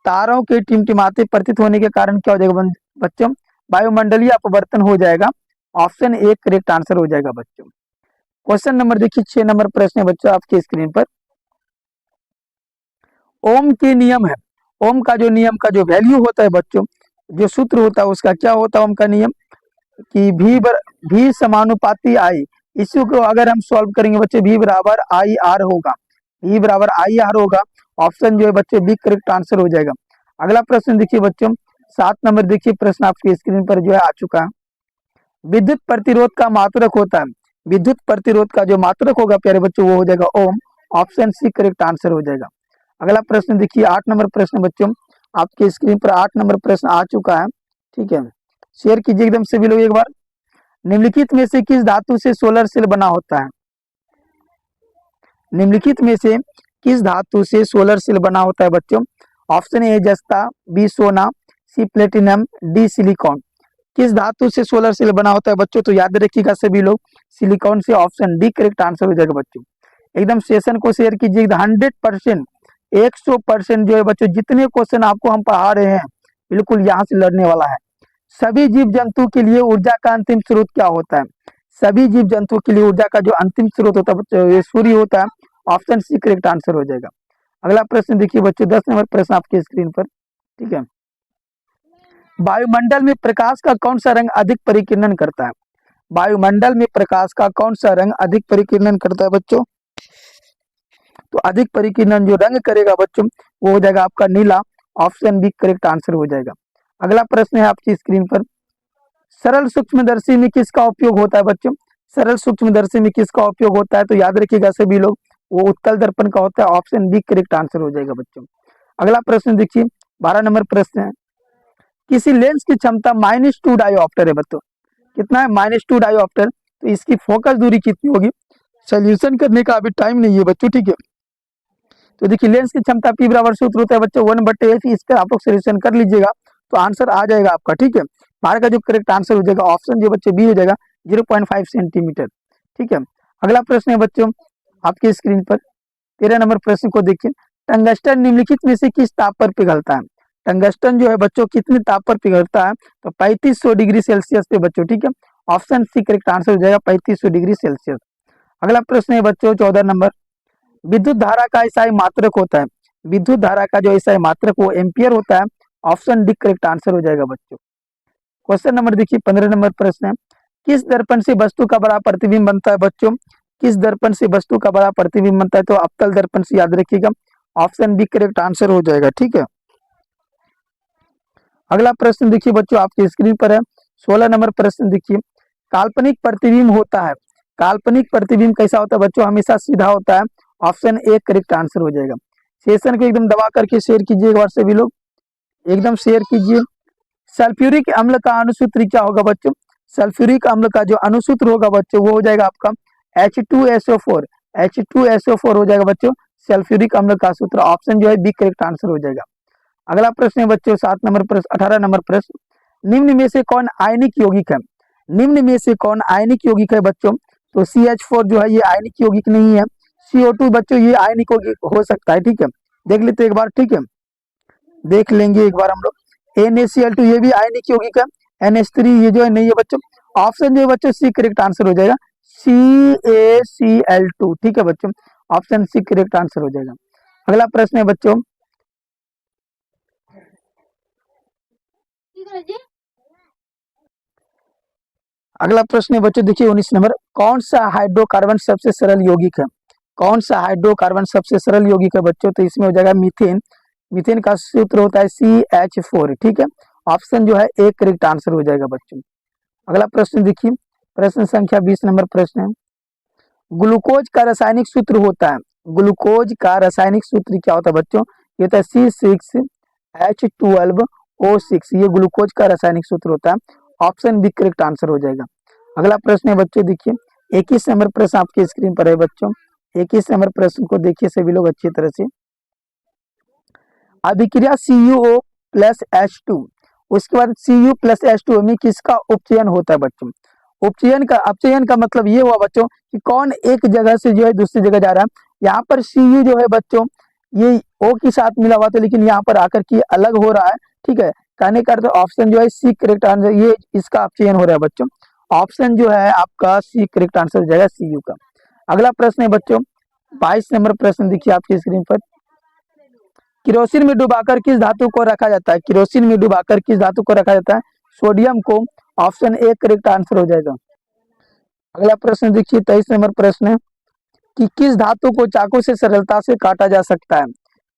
तारों के टिमटिमाते प्रतीत होने के कारण क्या हो जाएगा बच्चों? वायुमंडलीय अपवर्तन हो जाएगा, ऑप्शन ए करेक्ट आंसर हो जाएगा बच्चों। क्वेश्चन नंबर देखिए 6 नंबर प्रश्न है बच्चों आपकी स्क्रीन पर, ओम के नियम है, ओम का जो नियम का जो वैल्यू होता है बच्चों, जो सूत्र होता है उसका क्या होता है ओम का नियम? कि भी समानुपाती आई, इसी को अगर हम सॉल्व करेंगे बच्चे भी बराबर आई आर होगा, भी बराबर आई आर होगा, ऑप्शन जो है बच्चे बी करेक्ट आंसर हो जाएगा। अगला प्रश्न देखिए बच्चों 7 नंबर देखिए प्रश्न आपकी स्क्रीन पर जो है आ चुका है, विद्युत प्रतिरोध का मात्रक होता है, विद्युत प्रतिरोध का जो मात्रक होगा प्यारे बच्चों वो हो जाएगा ओम, ऑप्शन सी करेक्ट आंसर हो जाएगा। अगला प्रश्न देखिए 8 नंबर प्रश्न बच्चों आपके स्क्रीन पर 8 नंबर प्रश्न आ चुका है, ठीक है, शेयर कीजिए एकदम सभी लोग एक बार। निम्नलिखित में से किस धातु से सोलर सेल बना होता है? निम्नलिखित में से किस धातु से सोलर सेल बना होता है बच्चों? ऑप्शन ए जस्ता, बी सोना, सी प्लेटिनम, डी सिलिकॉन। किस धातु से सोलर सेल बना होता है बच्चों? तो याद रखिएगा सभी लोग सिलिकॉन से, ऑप्शन डी करेक्ट आंसर हो जाएगा बच्चों। एकदम सेशन को शेयर कीजिए 100%, 100% जो है बच्चों जितने क्वेश्चन आपको हम पढ़ा रहे हैं बिल्कुल यहाँ से लड़ने वाला है। सभी जीव जंतु के लिए ऊर्जा का अंतिम स्रोत क्या होता है? सभी जीव जंतु के लिए ऊर्जा का जो अंतिम स्रोत होता है बच्चों ये सूर्य होता है, ऑप्शन सी करेक्ट आंसर हो जाएगा। अगला प्रश्न देखिए बच्चों 10 नंबर प्रश्न आपके स्क्रीन पर, ठीक है, वायुमंडल में प्रकाश का कौन सा रंग अधिक परिकिरण करता है? वायुमंडल में प्रकाश का कौन सा रंग अधिक परिकिरण करता है बच्चों? तो अधिक परिकिरण जो रंग करेगा बच्चों वो हो जाएगा आपका नीला, ऑप्शन बी करेक्ट आंसर हो जाएगा। अगला प्रश्न है आपकी स्क्रीन पर, सरल सूक्ष्मदर्शी में किसका उपयोग होता है बच्चों? सरल सूक्ष्मदर्शी में किसका उपयोग होता है? तो याद रखिएगा सभी लोग वो उत्तल दर्पण का होता है, ऑप्शन बी करेक्ट आंसर हो जाएगा बच्चों। अगला प्रश्न देखिए 12 नंबर प्रश्न है, किसी लेंस की क्षमता -2 डायोप्टर है बच्चों, कितना है? -2 डायोप्टर, तो इसकी फोकस दूरी कितनी होगी? सोल्यूशन करने का अभी टाइम नहीं है बच्चों, ठीक है। तो देखिए लेंस की क्षमता पी बराबर सूत्र होता है बच्चों 1/f, इसका आप लोग सोल्यूशन कर लीजिएगा तो आंसर आ जाएगा आपका, ठीक है। बाहर का जो करेक्ट आंसर हो जाएगा ऑप्शन जो बच्चे बी हो जाएगा 0.5 सेंटीमीटर, ठीक है। अगला प्रश्न है बच्चों आपकी स्क्रीन पर 13 नंबर प्रश्न को देखिए, टंगस्टन निम्नलिखित में से किस ताप पर पिघलता है? टंगस्टन जो है बच्चों कितने ताप पर पिघलता है? तो 3500 डिग्री सेल्सियस पे बच्चों, ठीक है, ऑप्शन सी करेक्ट आंसर हो जाएगा 3500 डिग्री सेल्सियस। अगला प्रश्न है बच्चों 14 नंबर, विद्युत धारा का एसआई मात्रक होता है, विद्युत धारा का जो एसआई मात्रक वो एम्पियर होता है, ऑप्शन डी करेक्ट आंसर हो जाएगा बच्चों। क्वेश्चन नंबर देखिए 15 नंबर प्रश्न है, किस दर्पण से वस्तु का बड़ा प्रतिबिंब बनता है बच्चों? किस दर्पण से वस्तु का बड़ा प्रतिबिंब बनता है? तो अवतल दर्पण से, याद रखिएगा ऑप्शन बी करेक्ट आंसर हो जाएगा, ठीक है। अगला प्रश्न देखिए बच्चों आपकी स्क्रीन पर है 16 नंबर प्रश्न देखिए, काल्पनिक प्रतिबिंब होता है, काल्पनिक प्रतिबिंब कैसा होता है बच्चों? हमेशा सीधा होता है, ऑप्शन ए करेक्ट आंसर हो जाएगा। सेशन को एकदम दबा करके शेयर कीजिए एक बार सभी लोग, एकदम शेयर कीजिए, सल्फ्यूरिक अम्ल का अणुसूत्र क्या होगा बच्चों? सल्फ्यूरिक अम्ल का जो अणुसूत्र होगा बच्चों वो हो जाएगा आपका H2SO4। H2SO4 हो जाएगा बच्चों सल्फ्यूरिक अम्ल का सूत्र। ऑप्शन जो है बी करेक्ट आंसर हो जाएगा। अगला प्रश्न है बच्चों 7 नंबर प्रश्न, 18 नंबर प्रश्न। निम्न में से कौन आयनिक यौगिक है? निम्न में से कौन आयनिक यौगिक है बच्चों? तो CH4 जो है ये आयनिक यौगिक नहीं है। CO2 बच्चों ये आयनिक यौगिक हो सकता है, ठीक है। देख लेते एक बार, ठीक है, देख लेंगे एक बार हम लोग। NaCl2 ये भी आयनिक यौगिक है। NH3 ये जो है नहीं है बच्चों। ऑप्शन जो है बच्चों सी करेक्ट आंसर हो जाएगा, CaCl2, ठीक है बच्चों, ऑप्शन सी करेक्ट आंसर हो जाएगा। अगला प्रश्न है बच्चों, अगला प्रश्न है बच्चों देखिए 19 नंबर। कौन सा हाइड्रोकार्बन सबसे सरल यौगिक है? कौन सा हाइड्रोकार्बन सबसे सरल यौगिक है बच्चों? तो इसमें हो जाएगा मीथेन। मीथेन का सूत्र होता है CH4, ठीक है, ऑप्शन जो है एक करेक्ट आंसर हो जाएगा बच्चों। अगला प्रश्न देखिए, प्रश्न संख्या 20 नंबर प्रश्न है। ग्लूकोज का रासायनिक सूत्र होता है, ग्लूकोज का रासायनिक सूत्र क्या होता है बच्चों? ये होता है C6H12O6, ये ग्लूकोज का रासायनिक सूत्र होता है। ऑप्शन बी करेक्ट आंसर हो जाएगा। अगला प्रश्न है बच्चों देखिए 21 नंबर प्रश्न आपके स्क्रीन पर है बच्चों। 21 नंबर प्रश्न को देखिए सभी लोग अच्छी तरह से। अभिक्रिया CuO+H2, उसके बाद Cu+H2 में किसका उपचयन होता है बच्चों? अपचयन का मतलब ये हुआ बच्चों कि कौन एक जगह से जो है दूसरी जगह जा रहा है। यहाँ पर Cu जो है बच्चों ये O के साथ मिला हुआ था, लेकिन यहाँ पर आकर के अलग हो रहा है, ठीक है। कहने का अर्थ ऑप्शन जो है सी करेक्ट आंसर, ये इसका अपचयन हो रहा है बच्चों। ऑप्शन जो है आपका सी करेक्ट आंसर हो जाएगा Cu का। अगला प्रश्न है बच्चों 22 नंबर प्रश्न देखिए आपकी स्क्रीन पर। किरोसिन में डुबाकर किस धातु को रखा जाता है? किरोसिन में डुबाकर किस धातु को रखा जाता है? सोडियम को। ऑप्शन ए करेक्ट आंसर हो जाएगा। अगला प्रश्न देखिए 23 नंबर प्रश्न है कि किस धातु को चाकू से सरलता से काटा जा सकता है?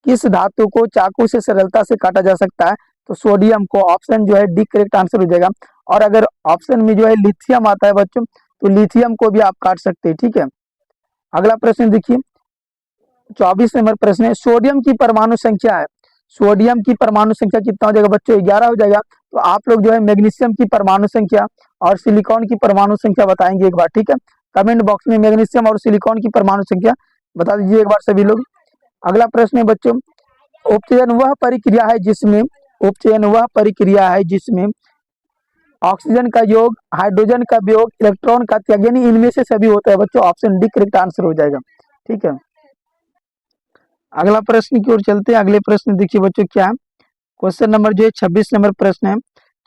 किस धातु को चाकू से सरलता से काटा जा सकता है? तो सोडियम को। ऑप्शन जो है डी करेक्ट आंसर हो जाएगा। और अगर ऑप्शन में जो है लिथियम आता है बच्चों तो लिथियम को भी आप काट सकते हैं, ठीक है। अगला प्रश्न देखिए 24 नंबर प्रश्न है। सोडियम की परमाणु संख्या है, सोडियम की परमाणु संख्या कितना हो जाएगा बच्चों? 11 हो जाएगा। तो आप लोग जो है मैग्नीशियम की परमाणु संख्या और सिलिकॉन की परमाणु संख्या बताएंगे एक बार, ठीक है। कमेंट बॉक्स में मैग्नीशियम और सिलिकॉन की परमाणु संख्या बता दीजिए एक बार सभी लोग। अगला प्रश्न है बच्चों, उपचयन वह प्रक्रिया है जिसमें, उपचयन वह प्रक्रिया है जिसमें ऑक्सीजन का योग, हाइड्रोजन का वियोग, इलेक्ट्रॉन का त्याग, यानी इनमें से सभी होता है बच्चों। ऑप्शन डी करेक्ट आंसर हो जाएगा, ठीक है। अगला प्रश्न की ओर चलते हैं। अगले प्रश्न देखिए बच्चों क्या है। क्वेश्चन नंबर जो है 26 नंबर प्रश्न है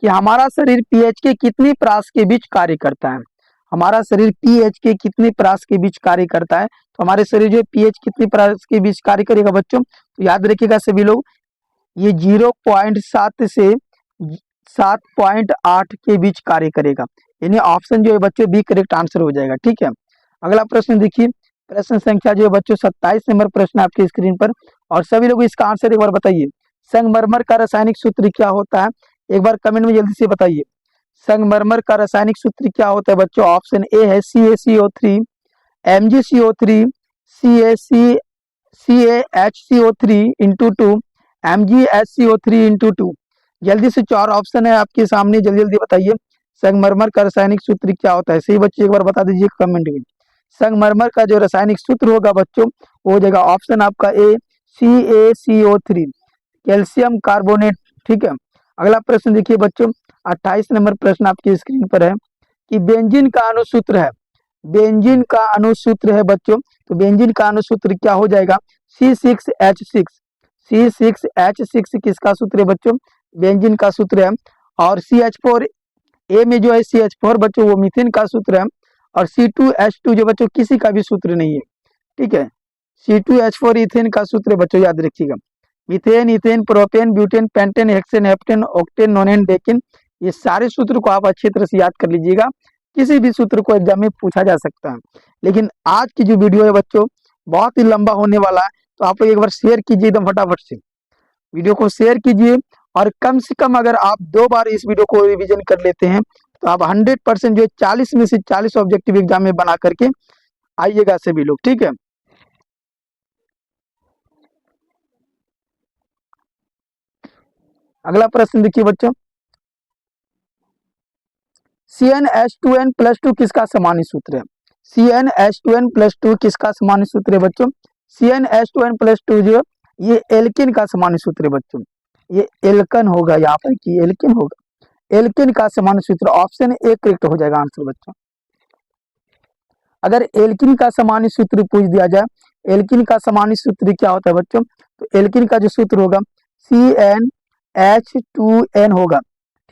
कि हमारा शरीर पीएच के कितने प्रास के बीच कार्य करता है? हमारा शरीर पीएच के कितने प्रास के बीच कार्य करता है? तो हमारे शरीर जो है पीएच कितने प्रास के बीच कार्य करेगा बच्चों? तो याद रखिएगा सभी लोग, ये 0.7 से 7.8 के बीच कार्य करेगा, यानी ऑप्शन जो है बच्चों बी करेक्ट आंसर हो जाएगा, ठीक है। अगला प्रश्न देखिए, प्रश्न संख्या जो है बच्चों 27 नंबर प्रश्न आपकी स्क्रीन पर, और सभी लोग इसका आंसर एक बार बताइए। संगमरमर का रासायनिक सूत्र क्या होता है? एक बार कमेंट में जल्दी से बताइए। संगमरमर का रासायनिक सूत्र क्या होता है बच्चों? ऑप्शन ए है CaCO3, MgCO3, CaHCO3 × 2, MgSCO3 × 2। जल्दी से 4 ऑप्शन है आपके सामने, जल्दी जल्दी बताइए संगमरमर का रासायनिक सूत्र क्या होता है? सही बच्चे एक बार बता दीजिए कमेंट में। संगमरमर का जो रासायनिक सूत्र होगा बच्चों वो हो जाएगा ऑप्शन आपका ए CaCO3, कैल्शियम कार्बोनेट, ठीक है। अगला प्रश्न देखिए बच्चों 28 नंबर प्रश्न आपकी स्क्रीन पर है कि बेंजीन का अणुसूत्र है, बेंजीन का अणुसूत्र है बच्चों, तो बेंजीन का अणुसूत्र क्या हो जाएगा? C6H6, C6H6 किसका सूत्र है बच्चों? बेंजीन का सूत्र है। और CH4 ए में जो है CH4 बच्चों वो मीथेन का सूत्र है। और C2H2 जो बच्चों किसी का भी सूत्र नहीं है, ठीक है। C2H4 इथेन का सूत्र है बच्चों, याद रखिएगा। Methane, ethane, propane, butane, pentane, hexane, heptane, octane, नोनेन, decane, ये सारे सूत्र को आप अच्छी तरह से याद कर लीजिएगा। किसी भी सूत्र को एग्जाम में पूछा जा सकता है। लेकिन आज की जो वीडियो है बच्चों बहुत ही लंबा होने वाला है, तो आप लोग एक बार शेयर कीजिए एकदम फटाफट से, वीडियो को शेयर कीजिए। और कम से कम अगर आप 2 बार इस वीडियो को रिवीजन कर लेते हैं तो आप 100% जो 40 में से 40 ऑब्जेक्टिव एग्जाम में बना करके आइएगा सभी लोग, ठीक है। अगला प्रश्न देखिए बच्चों, CnH2n+2 किसका सामान्य सूत्र है? CnH2n+2 किसका सामान्य सूत्र है बच्चों? CnH2n+2 जो ये एल्किन का सामान्य सूत्र है बच्चों, ये एल्कन होगा यहाँ पर कि एल्किन होगा, एल्किन का सामान्य सूत्र। ऑप्शन ए करेक्ट हो जाएगा आंसर बच्चों। अगर एल्किन का सामान्य सूत्र पूछ दिया जाए, एल्किन का सामान्य सूत्र क्या होता है बच्चों? तो एल्किन का जो सूत्र होगा CnH2n होगा,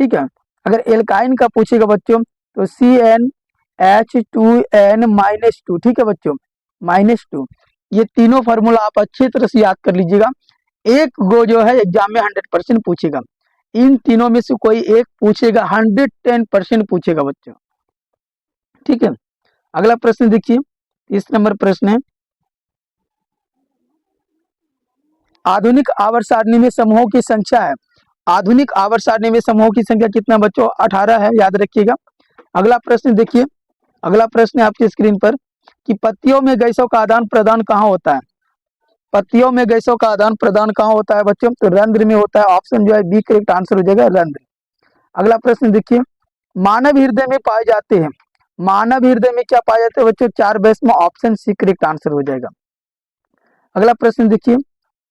ठीक है। अगर एल्काइन का पूछेगा बच्चों तो CnH2n-2, ठीक है बच्चों, -2। ये तीनों फार्मूला आप अच्छी तरह से याद कर लीजिएगा। एक गो जो है एग्जाम में 100% पूछेगा, इन तीनों में से कोई एक पूछेगा, 110% पूछेगा बच्चों, ठीक है। अगला प्रश्न देखिए, 30 नंबर प्रश्न है, आधुनिक आवर्त सारणी में समूहों की संख्या है। आधुनिक आवर्त सारणी में समूहों की संख्या कितना बच्चों? 18 है, याद रखिएगा। अगला प्रश्न देखिए, अगला प्रश्न है आपकी स्क्रीन पर कि पत्तियों में गैसों का आदान प्रदान कहाँ होता है? पत्तियों में गैसों का आदान प्रदान कहाँ होता है बच्चों? तो रंध्र में होता है। ऑप्शन जो है बी करेक्ट आंसर हो जाएगा, रंध्र। अगला प्रश्न देखिए, मानव हृदय में पाए जाते हैं, मानव हृदय में क्या पाए जाते हैं बच्चों? 4 में। ऑप्शन सी करेक्ट आंसर हो जाएगा। अगला प्रश्न देखिए,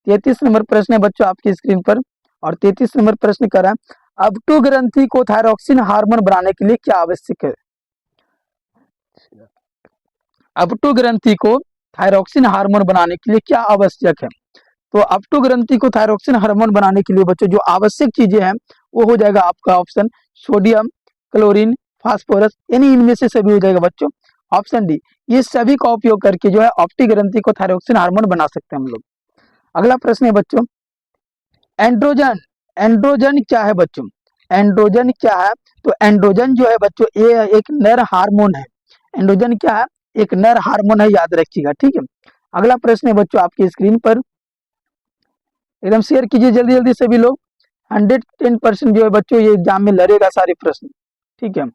33 नंबर प्रश्न है बच्चों आपकी स्क्रीन पर, और 33 नंबर प्रश्न कर रहा है, अबटू ग्रंथि को थायरॉक्सिन हार्मोन बनाने के लिए क्या आवश्यक है? अबटू ग्रंथि को थायरॉक्सिन हार्मोन बनाने के लिए क्या आवश्यक है? तो अबटू ग्रंथि को थायरॉक्सिन हार्मोन बनाने के लिए बच्चों जो आवश्यक चीजें हैं वो हो जाएगा आपका ऑप्शन सोडियम, क्लोरीन, फास्फोरस, यानी इनमें से सभी हो जाएगा बच्चों। ऑप्शन डी, ये सभी का उपयोग करके जो है ऑप्टिक ग्रंथि को थायरॉक्सिन हार्मोन बना सकते हैं हम लोग। अगला प्रश्न है बच्चों, एंड्रोजन, एंड्रोजन क्या है बच्चों? एंड्रोजन क्या है? तो एंड्रोजन जो है बच्चों ये एक नर हार्मोन है। एंड्रोजन क्या है? एक नर हार्मोन है, याद रखिएगा, ठीक है। अगला प्रश्न है बच्चों आपकी स्क्रीन पर, एकदम शेयर कीजिए जल्दी जल्दी सभी लोग। 110% जो है बच्चों ये एग्जाम में लड़ेगा सारे प्रश्न, ठीक है।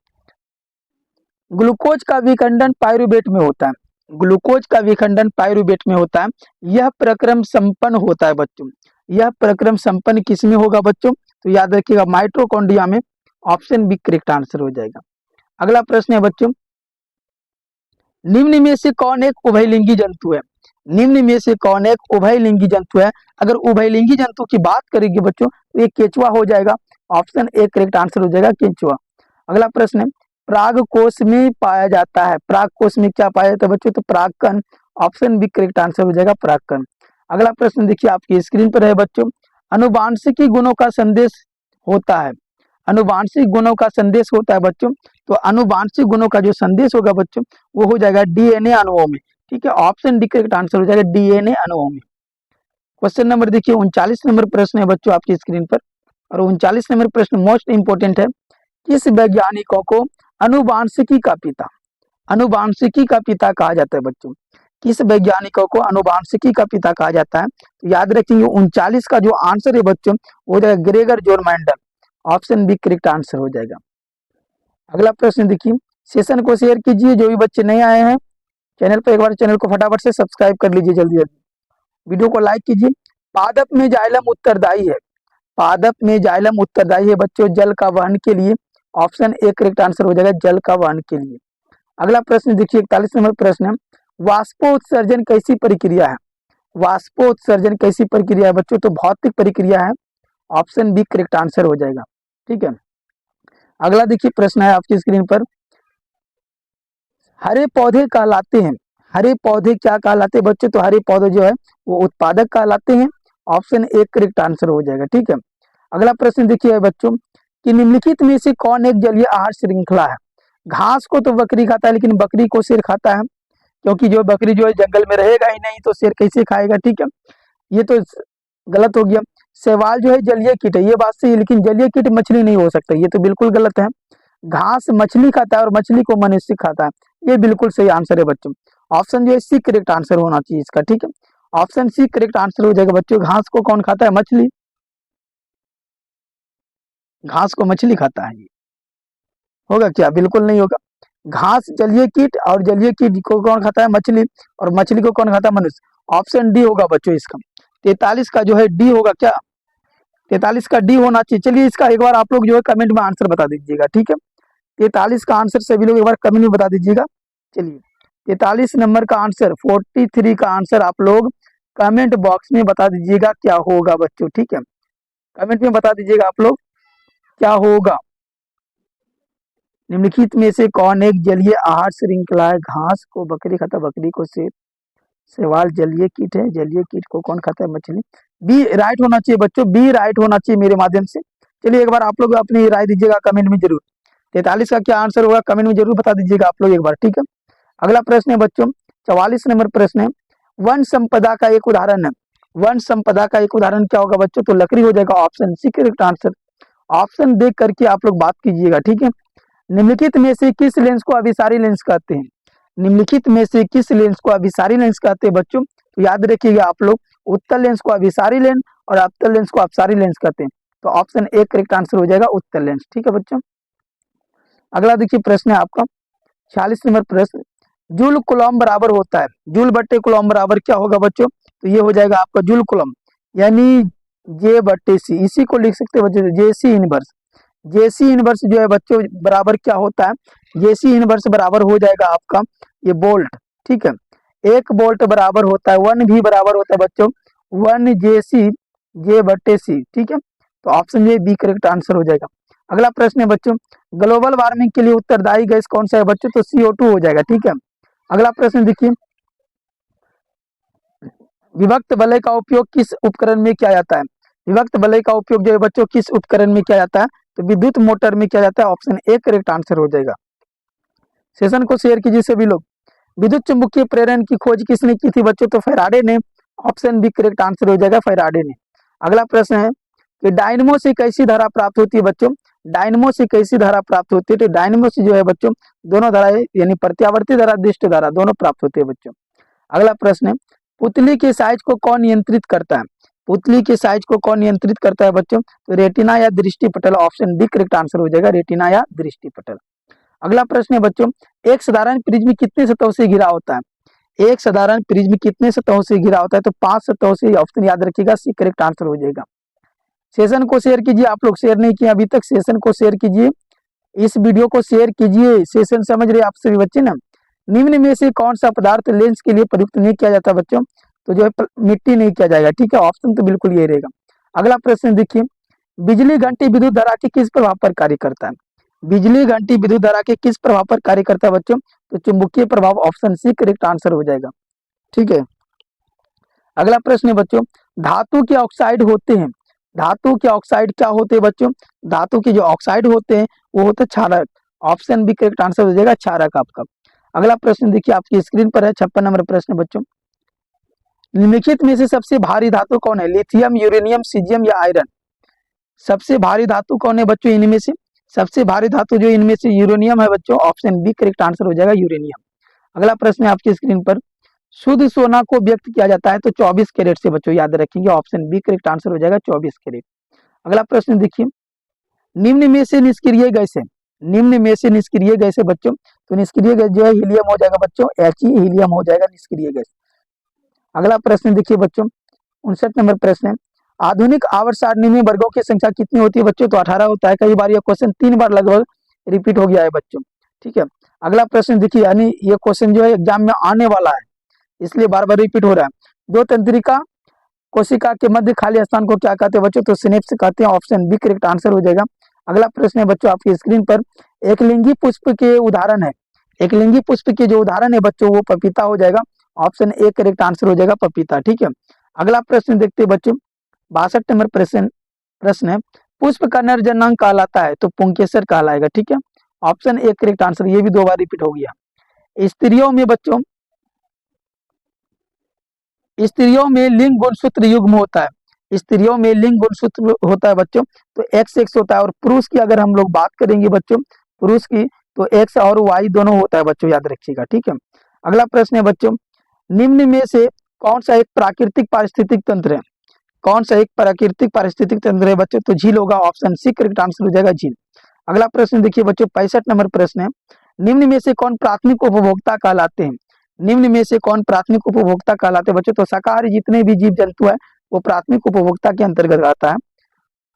ग्लूकोज का विखंडन पायरुवेट में होता है, ग्लूकोज का विखंडन पायरुवेट में होता है। यह प्रक्रम संपन्न होता है बच्चों, यह प्रक्रम संपन्न किस में होगा बच्चों? तो याद रखिएगा माइटोकॉन्ड्रिया में। ऑप्शन बी करेक्ट आंसर हो जाएगा। अगला प्रश्न है बच्चों, निम्न में से कौन एक उभयलिंगी जंतु है? निम्न में से कौन एक उभयलिंगी जंतु है? अगर उभयलिंगी जंतु की बात करेंगे बच्चों तो ये केंचुआ हो जाएगा। ऑप्शन ए करेक्ट आंसर हो जाएगा, केंचुआ। अगला प्रश्न है, प्राग कोश में पाया जाता है, प्राग कोश में क्या पाया जाता है बच्चों? तो प्राक्कन। ऑप्शन बी करेक्ट आंसर हो जाएगा, प्राक्कन। अगला प्रश्न देखिए आपकी स्क्रीन पर है बच्चों, अनुवांशिकी गुणों का संदेश होता है, अनुवांशिक गुणों का संदेश होता है बच्चों। तो अनुवांशिक गुणों का जो संदेश होगा बच्चों वो हो जाएगा डीएनए अणुओं में, ठीक है। ऑप्शन डी करेक्ट आंसर हो जाएगा, डीएनए अणुओं में। क्वेश्चन नंबर देखिए 39 नंबर प्रश्न है बच्चों आपकी स्क्रीन पर, और 39 नंबर प्रश्न मोस्ट इंपोर्टेंट है, किस वैज्ञानिकों को अनुवांशिकी का पिता, अनुवांशिकी का पिता कहा जाता है बच्चों? किस वैज्ञानिकों को अनुवांशिकी का पिता कहा जाता है? तो याद रखेंगे 39 का जो आंसर है बच्चों वो हो जाएगा Gregor Johann Mendel. Option B correct answer हो जाएगा। अगला प्रश्न देखिए, सेशन को शेयर कीजिए, जो भी बच्चे नए आए हैं चैनल पर एक बार चैनल को फटाफट से सब्सक्राइब कर लीजिए जल्दी जल्दी, वीडियो को लाइक कीजिए। पादप में जाइलम उत्तरदायी है, पादप में जाइलम उत्तरदायी है बच्चों जल का वहन के लिए। ऑप्शन ए करेक्ट आंसर हो जाएगा, जल का वहन के लिए। अगला प्रश्न देखिए 41 नंबर प्रश्न है, वाष्पोत्सर्जन कैसी प्रक्रिया है? वाष्पोत्सर्जन कैसी प्रक्रिया है बच्चों? तो भौतिक प्रक्रिया है। ऑप्शन बी करेक्ट आंसर हो जाएगा, ठीक है। अगला देखिए प्रश्न है आपकी स्क्रीन पर, हरे पौधे कहलाते हैं, हरे पौधे क्या कहलाते हैं बच्चों? तो हरे पौधे जो है वो उत्पादक कहलाते हैं। ऑप्शन ए करेक्ट आंसर हो जाएगा, ठीक है। अगला प्रश्न देखिए बच्चों कि निम्नलिखित में से कौन एक जलीय आहार श्रृंखला है? घास को तो बकरी खाता है लेकिन बकरी को शेर खाता है, क्योंकि जो बकरी जो है जंगल में रहेगा ही नहीं तो शेर कैसे खाएगा, ठीक है। ये तो गलत हो गया। शैवाल जो है जलीय कीट है, ये बात सही है, लेकिन जलीय कीट मछली नहीं हो सकता, ये तो बिल्कुल गलत है। घास मछली खाता है और मछली को मनुष्य खाता है, ये बिल्कुल सही आंसर है बच्चों। ऑप्शन जो है सी करेक्ट आंसर होना चाहिए इसका, ठीक है। ऑप्शन सी करेक्ट आंसर हो जाएगा बच्चों। घास को कौन खाता है? मछली, घास को मछली खाता है, ये होगा क्या? बिल्कुल नहीं होगा। घास जलीय कीट, और जलीय कीट को कौन खाता है? मछली, और मछली को कौन खाता है? मनुष्य। ऑप्शन डी होगा बच्चों इसका। 43 का जो है डी होगा क्या? 43 का डी होना चाहिए। चलिए इसका एक बार आप लोग जो है कमेंट में आंसर बता दीजिएगा, ठीक है। 43 का आंसर सभी लोग एक बार कमेंट में बता दीजिएगा। चलिए 43 नंबर का आंसर, 43 का आंसर आप लोग कमेंट बॉक्स में बता दीजिएगा क्या होगा बच्चों, ठीक है। कमेंट में बता दीजिएगा आप लोग क्या होगा। निम्नलिखित में से कौन एक जलीय आहार श्रृंखला है? घास को बकरी खाता है, बकरी को शेर, शैवाल जलीय कीट है, जलीय कीट को कौन खाता है? मछली। बी राइट होना चाहिए बच्चों, बी राइट होना चाहिए मेरे माध्यम से। चलिए एक बार आप लोग अपनी राय दीजिएगा कमेंट में जरूर। 43 का क्या आंसर होगा कमेंट में जरूर बता दीजिएगा आप लोग एक बार, ठीक है। अगला प्रश्न है बच्चों 44 नंबर प्रश्न है, वन संपदा का एक उदाहरण है। वन संपदा का एक उदाहरण क्या होगा बच्चों? तो लकड़ी हो जाएगा option C correct answer. Option देख करके आप लोग बात कीजिएगा, ठीक है। निम्नलिखित में से किस लेंस को अभिसारी लेंस कहते हैं? निम्नलिखित में से किस लेंस को अभिसारी लेंस कहते हैं बच्चों? तो याद रखिएगा आप लोग, उत्तल लेंस को अभिसारी लेंस और अवतल लेंस को अपसारी लेंस कहते हैं। तो ऑप्शन ए करेक्ट आंसर हो जाएगा, उत्तल लेंस, ठीक है बच्चों। अगला देखिए प्रश्न है आपका 46 नंबर प्रश्न, जूल कूलम बराबर होता है, जूल बट्टे कूलम बराबर क्या होगा बच्चों? तो ये हो जाएगा आपका जूल कूलम यानी जे बट्टे सी, इसी को लिख सकते हैं बच्चों जेसी इनवर्स। जेसी इनवर्स जो है बच्चों बराबर क्या होता है? जेसी इनवर्स बराबर हो जाएगा आपका ये बोल्ट, ठीक है। एक बोल्ट बराबर होता है, वन भी बराबर होता है बच्चों वन जेसी जे बट्टे सी, ठीक है। तो ऑप्शन ये बी करेक्ट आंसर हो जाएगा। अगला प्रश्न है बच्चों, ग्लोबल वार्मिंग के लिए उत्तरदायी गैस कौन सा है बच्चों? तो CO2 हो जाएगा, ठीक है। अगला प्रश्न देखिए, विभक्त वलय का उपयोग किस उपकरण में किया जाता है? विभक्त वलय का उपयोग जो है बच्चों किस उपकरण में किया जाता है? तो विद्युत मोटर में किया जाता है, ऑप्शन ए करेक्ट आंसर हो जाएगा। सेशन को शेयर कीजिए सभी लोग। विद्युत चुंबकीय प्रेरण की खोज किसने की थी बच्चों? तो फैराडे ने, ऑप्शन बी करेक्ट आंसर हो जाएगा, फैराडे ने। अगला प्रश्न है कि डायनमो से कैसी धारा प्राप्त होती है बच्चों? डायनमो से कैसी धारा प्राप्त होती है? तो डायनमो से जो है बच्चों दोनों धाराएं यानी प्रत्यावर्ती धारा, दिष्ट धारा दोनों प्राप्त होती है बच्चों। अगला प्रश्न है, पुतली के साइज को कौन नियंत्रित करता है? पुतली के साइज को कौन नियंत्रित करता है बच्चों? तो रेटिना या दृष्टि पटल, ऑप्शन बी करेक्ट आंसर हो जाएगा, रेटिना या दृष्टि पटल। अगला प्रश्न है बच्चों, एक साधारण प्रिज्म कितने सतहों से घिरा होता है? एक साधारण प्रिज्म कितने सतहों से घिरा होता है? तो 5 सतहों से, ऑप्शन याद रखिएगा, सी करेक्ट आंसर हो जाएगा। सेशन को शेयर कीजिए, आप लोग शेयर नहीं किए अभी तक, सेशन को शेयर कीजिए, इस वीडियो को शेयर कीजिए। सेशन समझ रहे आप सभी बच्चे ना। निम्न में से कौन सा पदार्थ लेंस के लिए प्रयुक्त नहीं किया जाता बच्चों? तो जो है मिट्टी नहीं किया जाएगा, ठीक है। ऑप्शन तो बिल्कुल यही रहेगा। अगला प्रश्न देखिए, बिजली घंटी विद्युत धारा के किस प्रभाव पर कार्य करता है? बिजली घंटी विद्युत धारा के किस प्रभाव पर कार्य करता है बच्चों? तो चुंबकीय प्रभाव, ऑप्शन सी करेक्ट आंसर हो जाएगा, ठीक है। अगला प्रश्न है बच्चों, धातु के ऑक्साइड होते हैं, धातु के ऑक्साइड क्या होते हैं बच्चों? धातु के जो ऑक्साइड होते हैं वो होते हैं क्षारक, ऑप्शन बी करेक्ट आंसर हो जाएगा, क्षारक आपका। अगला प्रश्न देखिए आपकी स्क्रीन पर है 56 नंबर प्रश्न बच्चों, निम्नलिखित में से सबसे भारी धातु कौन है? लिथियम, यूरेनियम, सीजियम या आयरन? सबसे भारी धातु कौन है बच्चों इनमें से? सबसे भारी धातु जो इनमें से यूरेनियम है बच्चों, ऑप्शन बी करेक्ट आंसर हो जाएगा, यूरेनियम। अगला प्रश्न है आपकी स्क्रीन पर, शुद्ध सोना को व्यक्त किया जाता है तो 24 कैरेट से बच्चों, याद रखेंगे, ऑप्शन बी करेक्ट आंसर हो जाएगा, 24 कैरेट। अगला प्रश्न देखिए, निम्न में से निष्क्रिय गैस है, निम्न में से निष्क्रिय गैस है बच्चों, तो निष्क्रिय गैस जो है हीलियम हो जाएगा बच्चों, एच ई हीलियम हो जाएगा निष्क्रिय गैस। अगला प्रश्न देखिए बच्चों 59 नंबर प्रश्न है, आधुनिक आवर्त सारणी में वर्गों की संख्या कितनी होती है बच्चों? तो 18 होता है। कई बार यह क्वेश्चन 3 बार लगभग रिपीट हो गया है बच्चों, ठीक है। अगला प्रश्न देखिए, यानी ये क्वेश्चन जो है एग्जाम में आने वाला है इसलिए बार बार रिपीट हो रहा है। दो तंत्रिका कोशिका के मध्य खाली स्थान को क्या कहते हैं बच्चों? तो सिनेप्स कहते हैं, ऑप्शन बी करेक्ट आंसर हो जाएगा। अगला प्रश्न है बच्चों आपकी स्क्रीन पर, एकलिंगी पुष्प के उदाहरण है, एकलिंगी पुष्प के जो उदाहरण है बच्चों वो पपीता हो जाएगा, ऑप्शन ए करेक्ट आंसर हो जाएगा, पपीता, ठीक है। अगला प्रश्न देखते हैं बच्चों 62 नंबर प्रश्न है, पुष्प का नर जनांग कहलाता है तो पुंकेसर कहलाएगा, ठीक है। ऑप्शन ए करेक्ट आंसर, ये भी 2 बार रिपीट हो गया। स्त्रियों में बच्चों, स्त्रियों में लिंग गुणसूत्र युग्म होता है, स्त्रियों में लिंग गुणसूत्र होता है बच्चों तो XX होता है, और पुरुष की अगर हम लोग बात करेंगे बच्चों, पुरुष की तो X और Y दोनों होता है बच्चों, याद रखिएगा, ठीक है। अगला प्रश्न है बच्चों, निम्न में से कौन सा एक प्राकृतिक पारिस्थितिक तंत्र है? कौन सा एक प्राकृतिक पारिस्थितिक तंत्र है बच्चों? तो झील होगा, ऑप्शन सी करेक्ट आंसर हो जाएगा, झील। अगला प्रश्न देखिए बच्चों 65 नंबर प्रश्न है, निम्न में से कौन प्राथमिक उपभोक्ता कहलाते हैं? निम्न में से कौन प्राथमिक उपभोक्ता कहलाते हैं बच्चों? तो शाकाहारी जितने भी जीव जंतु है वो प्राथमिक उपभोक्ता के अंतर्गत आता है।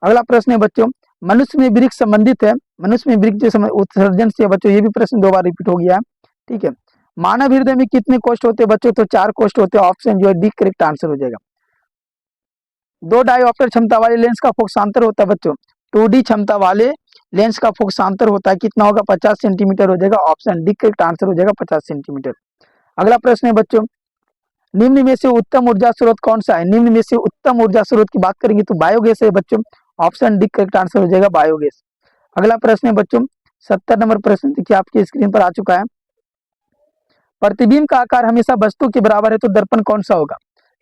अगला प्रश्न है बच्चों, मनुष्य में वृक्क संबंधित है, मनुष्य में वृक्क जो उत्सर्जन से बच्चों, ये भी प्रश्न 2 बार रिपीट हो गया है। ठीक है, मानव हृदय में कितने कोष्ठ होते हैं बच्चों, तो 4 कोष्ठ होते हैं, ऑप्शन जो है डी करेक्ट आंसर हो जाएगा। 2 डायोप्टर क्षमता वाले लेंस का फोकसांतर होता है बच्चों, 2D क्षमता वाले लेंस का फोकसांतर होता है, कितना होगा, 50 सेंटीमीटर हो जाएगा, ऑप्शन डी करेक्ट आंसर हो जाएगा 50 सेंटीमीटर। अगला प्रश्न है बच्चों, निम्न में से उत्तम ऊर्जा स्रोत कौन सा है, निम्न में से उत्तम ऊर्जा स्रोत की बात करेंगे तो बायोगैस है बच्चों, ऑप्शन डी करेक्ट आंसर हो जाएगा बायोगैस। अगला प्रश्न है बच्चों 70 नंबर प्रश्न देखिए आपकी स्क्रीन पर आ चुका है। प्रतिबिंब का आकार हमेशा वस्तु के बराबर है तो दर्पण कौन सा होगा,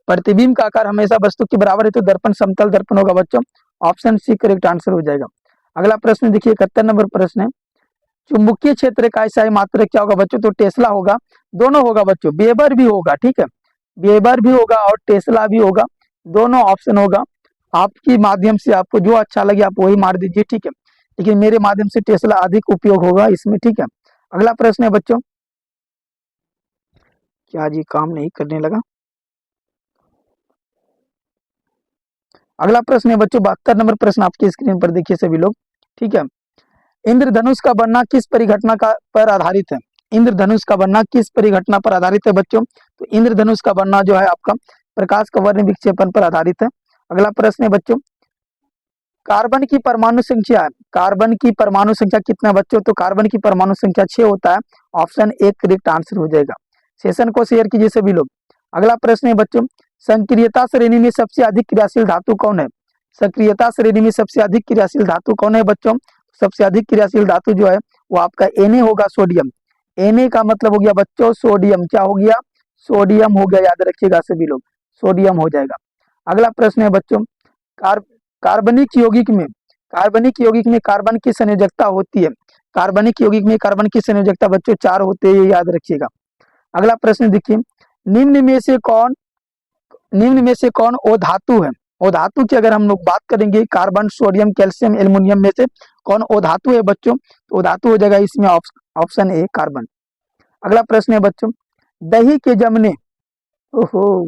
प्रतिबिंब का आकार हमेशा वस्तु के बराबर है तो दर्पण समतल दर्पण होगा बच्चों, ऑप्शन सी करेक्ट आंसर हो जाएगा। अगला प्रश्न देखिए 71 नंबर प्रश्न है, चुंबकीय क्षेत्र का इकाई मात्रक क्या होगा बच्चों, तो टेस्ला होगा, दोनों होगा बच्चों, वेबर भी होगा, ठीक है, वेबर भी होगा और टेस्ला भी होगा, दोनों ऑप्शन होगा। आपके माध्यम से आपको जो अच्छा लगे आप वही मार दीजिए, ठीक है, लेकिन मेरे माध्यम से टेस्ला अधिक उपयोग होगा इसमें, ठीक है। अगला प्रश्न है बच्चों, क्या जी काम नहीं करने लगा। अगला प्रश्न है बच्चों 72 नंबर प्रश्न आपकी स्क्रीन पर देखिए सभी लोग, ठीक है। इंद्रधनुष का बनना किस परिघटना का पर आधारित है, इंद्रधनुष का बनना किस परिघटना पर आधारित है बच्चों, तो इंद्रधनुष का बनना जो है आपका प्रकाश का वर्ण विक्षेपण पर आधारित है। अगला प्रश्न है बच्चों, कार्बन की परमाणु संख्या, कार्बन की परमाणु संख्या कितना बच्चों, तो कार्बन की परमाणु संख्या 6 होता है, ऑप्शन ए करेक्ट आंसर हो जाएगा। सेशन को शेयर कीजिए सभी लोग। अगला प्रश्न है बच्चों, सक्रियता श्रेणी में सबसे अधिक क्रियाशील धातु कौन है, सक्रियता श्रेणी में सबसे अधिक क्रियाशील धातु कौन है बच्चों, सबसे अधिक क्रियाशील धातु जो है वो आपका Na होगा, सोडियम। Na का मतलब हो गया बच्चों सोडियम, क्या हो गया, सोडियम हो गया, याद रखिएगा सभी लोग, सोडियम हो जाएगा। अगला प्रश्न है बच्चों, कार कार्बनिक यौगिक में, कार्बनिक यौगिक में कार्बन की संयोजकता होती है, कार्बनिक यौगिक में कार्बन की संयोजकता बच्चों 4 होते हैं, याद रखिएगा। अगला प्रश्न देखिए, निम्न में से कौन, निम्न में से कौन ओ धातु है, ओ धातु की अगर हम लोग बात करेंगे कार्बन सोडियम कैल्शियम एल्युमिनियम में से कौन ओ धातु है बच्चों, तो ओ धातु हो जाएगा इसमें ऑप्शन ए कार्बन। अगला प्रश्न है बच्चों, दही के जमने, ओहो,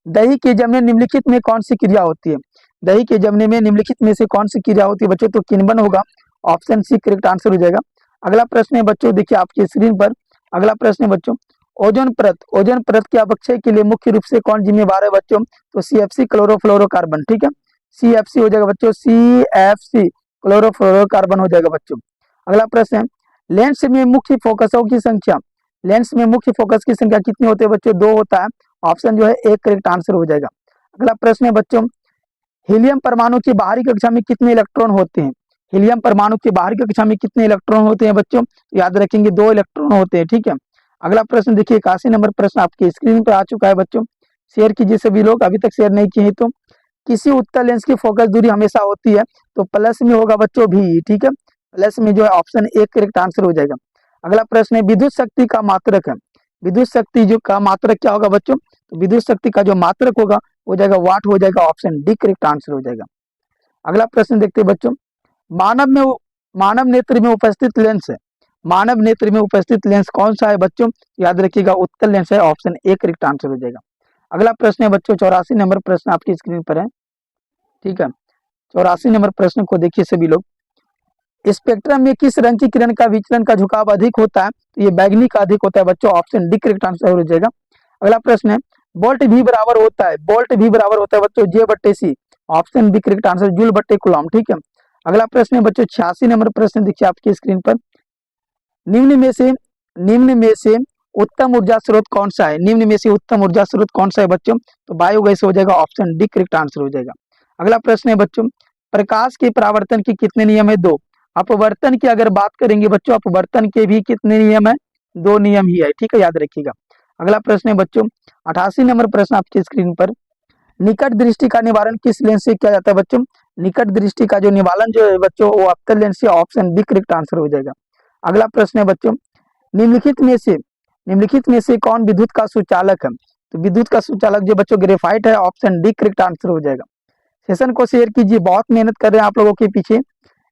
दही के जमने निम्नलिखित में कौन सी क्रिया होती है, दही के जमने में निम्नलिखित में से कौन सी क्रिया होती है बच्चों, तो किण्वन होगा, ऑप्शन सी करेक्ट आंसर हो जाएगा। अगला प्रश्न है बच्चों देखिए आपकी स्क्रीन पर, अगला प्रश्न है बच्चों, ओजोन परत, ओजोन परत के अपक्षय के लिए मुख्य रूप से कौन जिम्मेवार है बच्चों, तो CFC क्लोरोफ्लोरोकार्बन, ठीक है, CFC हो जाएगा बच्चों, CFC क्लोरोफ्लोरोकार्बन हो जाएगा बच्चों। अगला प्रश्न है, लेंस में मुख्य फोकसों की संख्या, लेंस में मुख्य फोकस की संख्या कितनी होती है बच्चों, 2 होता है, ऑप्शन जो है एक करेक्ट आंसर हो जाएगा। अगला प्रश्न है बच्चों, हीलियम परमाणु की बाहरी कक्षा में कितने इलेक्ट्रॉन होते हैं, हीलियम परमाणु की बाहरी कक्षा में कितने इलेक्ट्रॉन होते हैं बच्चों, याद रखेंगे 2 इलेक्ट्रॉन होते हैं, ठीक है। अगला प्रश्न देखिए 81 नंबर प्रश्न आपकी स्क्रीन पर आ चुका है बच्चों, शेयर कीजिए सभी लोग, अभी तक शेयर नहीं किए हैं तो। किसी उत्तल लेंस की फोकस दूरी हमेशा होती है, तो प्लस में होगा बच्चों भी, ठीक है, प्लस में जो है ऑप्शन एक करेक्ट आंसर हो जाएगा। अगला प्रश्न है, विद्युत शक्ति का मात्रक है, विद्युत शक्ति जो का मात्रक क्या होगा बच्चों, तो विद्युत शक्ति का जो मात्रक होगा हो जाएगा वाट हो जाएगा, ऑप्शन डी करेक्ट आंसर हो जाएगा। अगला प्रश्न देखते हैं बच्चों, मानव में मानव नेत्र में उपस्थित लेंस है, मानव नेत्र में उपस्थित लेंस कौन सा है बच्चों, याद रखिएगा उत्तल लेंस है, ऑप्शन ए करेक्ट आंसर हो जाएगा। अगला प्रश्न है बच्चों 84 नंबर प्रश्न आपकी स्क्रीन पर है, ठीक है, 84 नंबर प्रश्न को देखिए सभी लोग, स्पेक्ट्रम में किस रंग की किरण का विचलन का झुकाव अधिक होता है, तो ये बैगनी का अधिक होता है बच्चों, ऑप्शन डी करेक्ट आंसर हो जाएगा। अगला प्रश्न है, वोल्ट भी बराबर होता है, वोल्ट भी बराबर होता है बच्चों J/C, option B correct answer joule coulomb, ठीक है। अगला प्रश्न है बच्चों 86 नंबर प्रश्न देखिए आपकी स्क्रीन पर, निम्न में से, निम्न में से उत्तम ऊर्जा स्रोत कौन सा है, निम्न में से उत्तम ऊर्जा स्रोत कौन सा है बच्चों, तो बायोगैस हो जाएगा, ऑप्शन डी करेक्ट आंसर हो जाएगा। अगला प्रश्न है बच्चों, प्रकाश के परावर्तन के कितने नियम है, 2। अपवर्तन की अगर बात करेंगे बच्चों, अपवर्तन के भी कितने नियम है, 2 नियम ही है, ठीक है, याद रखिएगा। अगला प्रश्न है बच्चों 88 नंबर प्रश्न आपकी स्क्रीन पर, निकट दृष्टि का निवारण किस लेंस से किया जाता है बच्चों, निकट दृष्टि का जो निवारण जो है बच्चों वो अवतल लेंस से, ऑप्शन बी करेक्ट आंसर हो जाएगा। अगला प्रश्न है बच्चों, निम्नलिखित में से, निम्नलिखित में से कौन विद्युत का सुचालक है, तो विद्युत का सुचालक जो बच्चों ग्रेफाइट है, ऑप्शन डी करेक्ट आंसर हो जाएगा। सेशन को शेयर कीजिए, बहुत मेहनत कर रहे हैं आप लोगों के पीछे।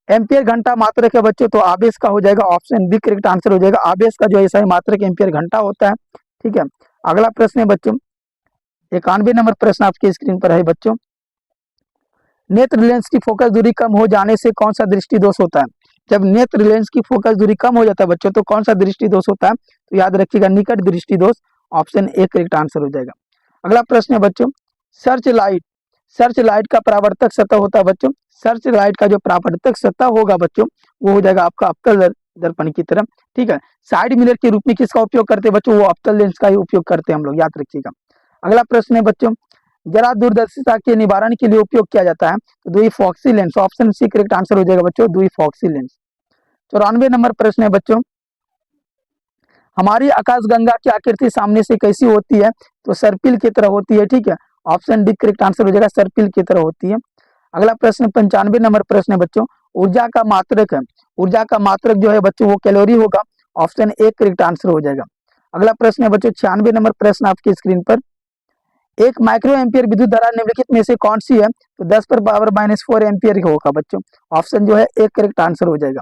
एम्पियर घंटा मात्रक है बच्चों, तो आवेश का हो जाएगा, ऑप्शन बी करेक्ट आंसर हो जाएगा, आवेश का जो ऐसा ही मात्रक एम्पियर घंटा होता है, ठीक है। अगला प्रश्न है बच्चों 91 नंबर प्रश्न आपकी स्क्रीन पर है बच्चों, नेत्र लेंस की फोकस दूरी कम हो जाने से कौन सा दृष्टि दोष होता है? जब नेत्र लेंस की फोकस दूरी कम हो जाता है बच्चों, तो कौन सा दृष्टि दोष होता है? तो याद रखिएगा निकट दृष्टि दोष, ऑप्शन ए करेक्ट आंसर हो जाएगा। अगला प्रश्न है बच्चों, सर्च लाइट का परावर्तक सतह होता है बच्चों, सर्च लाइट का जो परावर्तक सतह होगा बच्चों, वो हो जाएगा आपका अवतल दर्पण की तरह, ठीक है। साइड मिरर के रूप में किसका उपयोग करते हैं बच्चों? वो अवतल लेंस का ही उपयोग करते हैं हम लोग, याद रखिएगा। अगला प्रश्न है बच्चों, जरा दूरदर्शिता के निवारण के लिए उपयोग किया जाता है, तो दुई फॉक्सी lens, option C correct answer हो जाएगा बच्चों, दुई फॉक्सी लेंस। 94 नंबर प्रश्न है बच्चों, हमारी आकाशगंगा की आकृति सामने से कैसी होती है? तो सर्पिल की तरह होती है, ठीक है। ऑप्शन डी करेक्ट आंसर हो जाएगा, सर्पिल की तरह होती है। अगला प्रश्न 95 नंबर प्रश्न है बच्चों, ऊर्जा का मात्रक है, ऊर्जा का मात्रक जो है बच्चों वो कैलोरी होगा, ऑप्शन ए करेक्ट आंसर हो जाएगा। अगला प्रश्न है बच्चों 96 नंबर प्रश्न आपकी स्क्रीन पर, एक माइक्रो एम्पियर विद्युत धारा निम्नलिखित में से कौन सी है? तो 10 पर पावर -4 एम्पियर होगा बच्चों, ऑप्शन जो है ए करेक्ट आंसर हो जाएगा।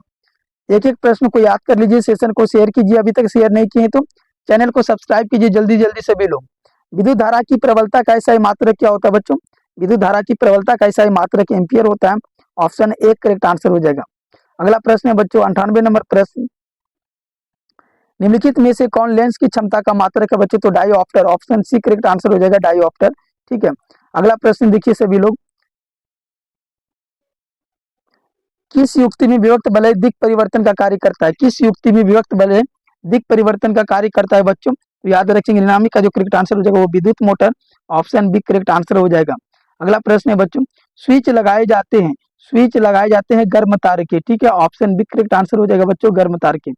एक एक प्रश्न को याद कर लीजिए, सेशन को शेयर कीजिए, अभी तक शेयर नहीं किए तो चैनल को सब्सक्राइब कीजिए जल्दी जल्दी सभी लोग। विद्युत धारा की प्रबलता का ऐसा मात्रक क्या होता है बच्चों? विद्युत धारा की प्रबलता का ऐसा मात्रक एम्पियर होता है, ऑप्शन ए करेक्ट आंसर हो जाएगा। अगला प्रश्न है बच्चों 98 नंबर प्रश्न, निम्नलिखित में से कौन लेंस की क्षमता का मात्रक है बच्चों? तो dioptre, option C correct answer हो जाएगा, डायोप्टर, ठीक है। अगला प्रश्न देखिए सभी लोग, किस युक्ति में विभक्त वलय दिक परिवर्तन का कार्य करता है? किस युक्ति में विभक्त वलय दिक परिवर्तन का कार्य करता है बच्चों? तो याद रखेंगे निनामी का जो करेक्ट आंसर हो जाएगा वो विद्युत motor, option B correct answer हो जाएगा। अगला प्रश्न है बच्चों, स्विच लगाए जाते हैं, स्विच लगाए जाते हैं गर्म तार के, ठीक है, ऑप्शन बी करेक्ट आंसर हो जाएगा बच्चों, गर्म तार के।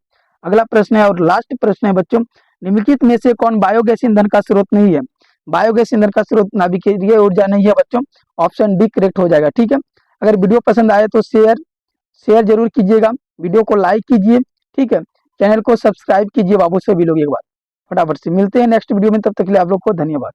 अगला प्रश्न है और लास्ट प्रश्न है बच्चों, निम्नलिखित में से कौन बायोगैस ईंधन का स्रोत नहीं है? बायोगैस ईंधन का स्रोत नाभिकीय ऊर्जा नहीं है बच्चों, ऑप्शन डी करेक्ट हो जाएगा, ठीक है। अगर वीडियो पसंद आए तो शेयर जरूर कीजिएगा, वीडियो को लाइक कीजिए, ठीक है। चैनल को सब्सक्राइब कीजिए बाबू सभी लोग एक बार फटाफट से। मिलते हैं नेक्स्ट वीडियो में, तब तक के लिए आप लोग को धन्यवाद।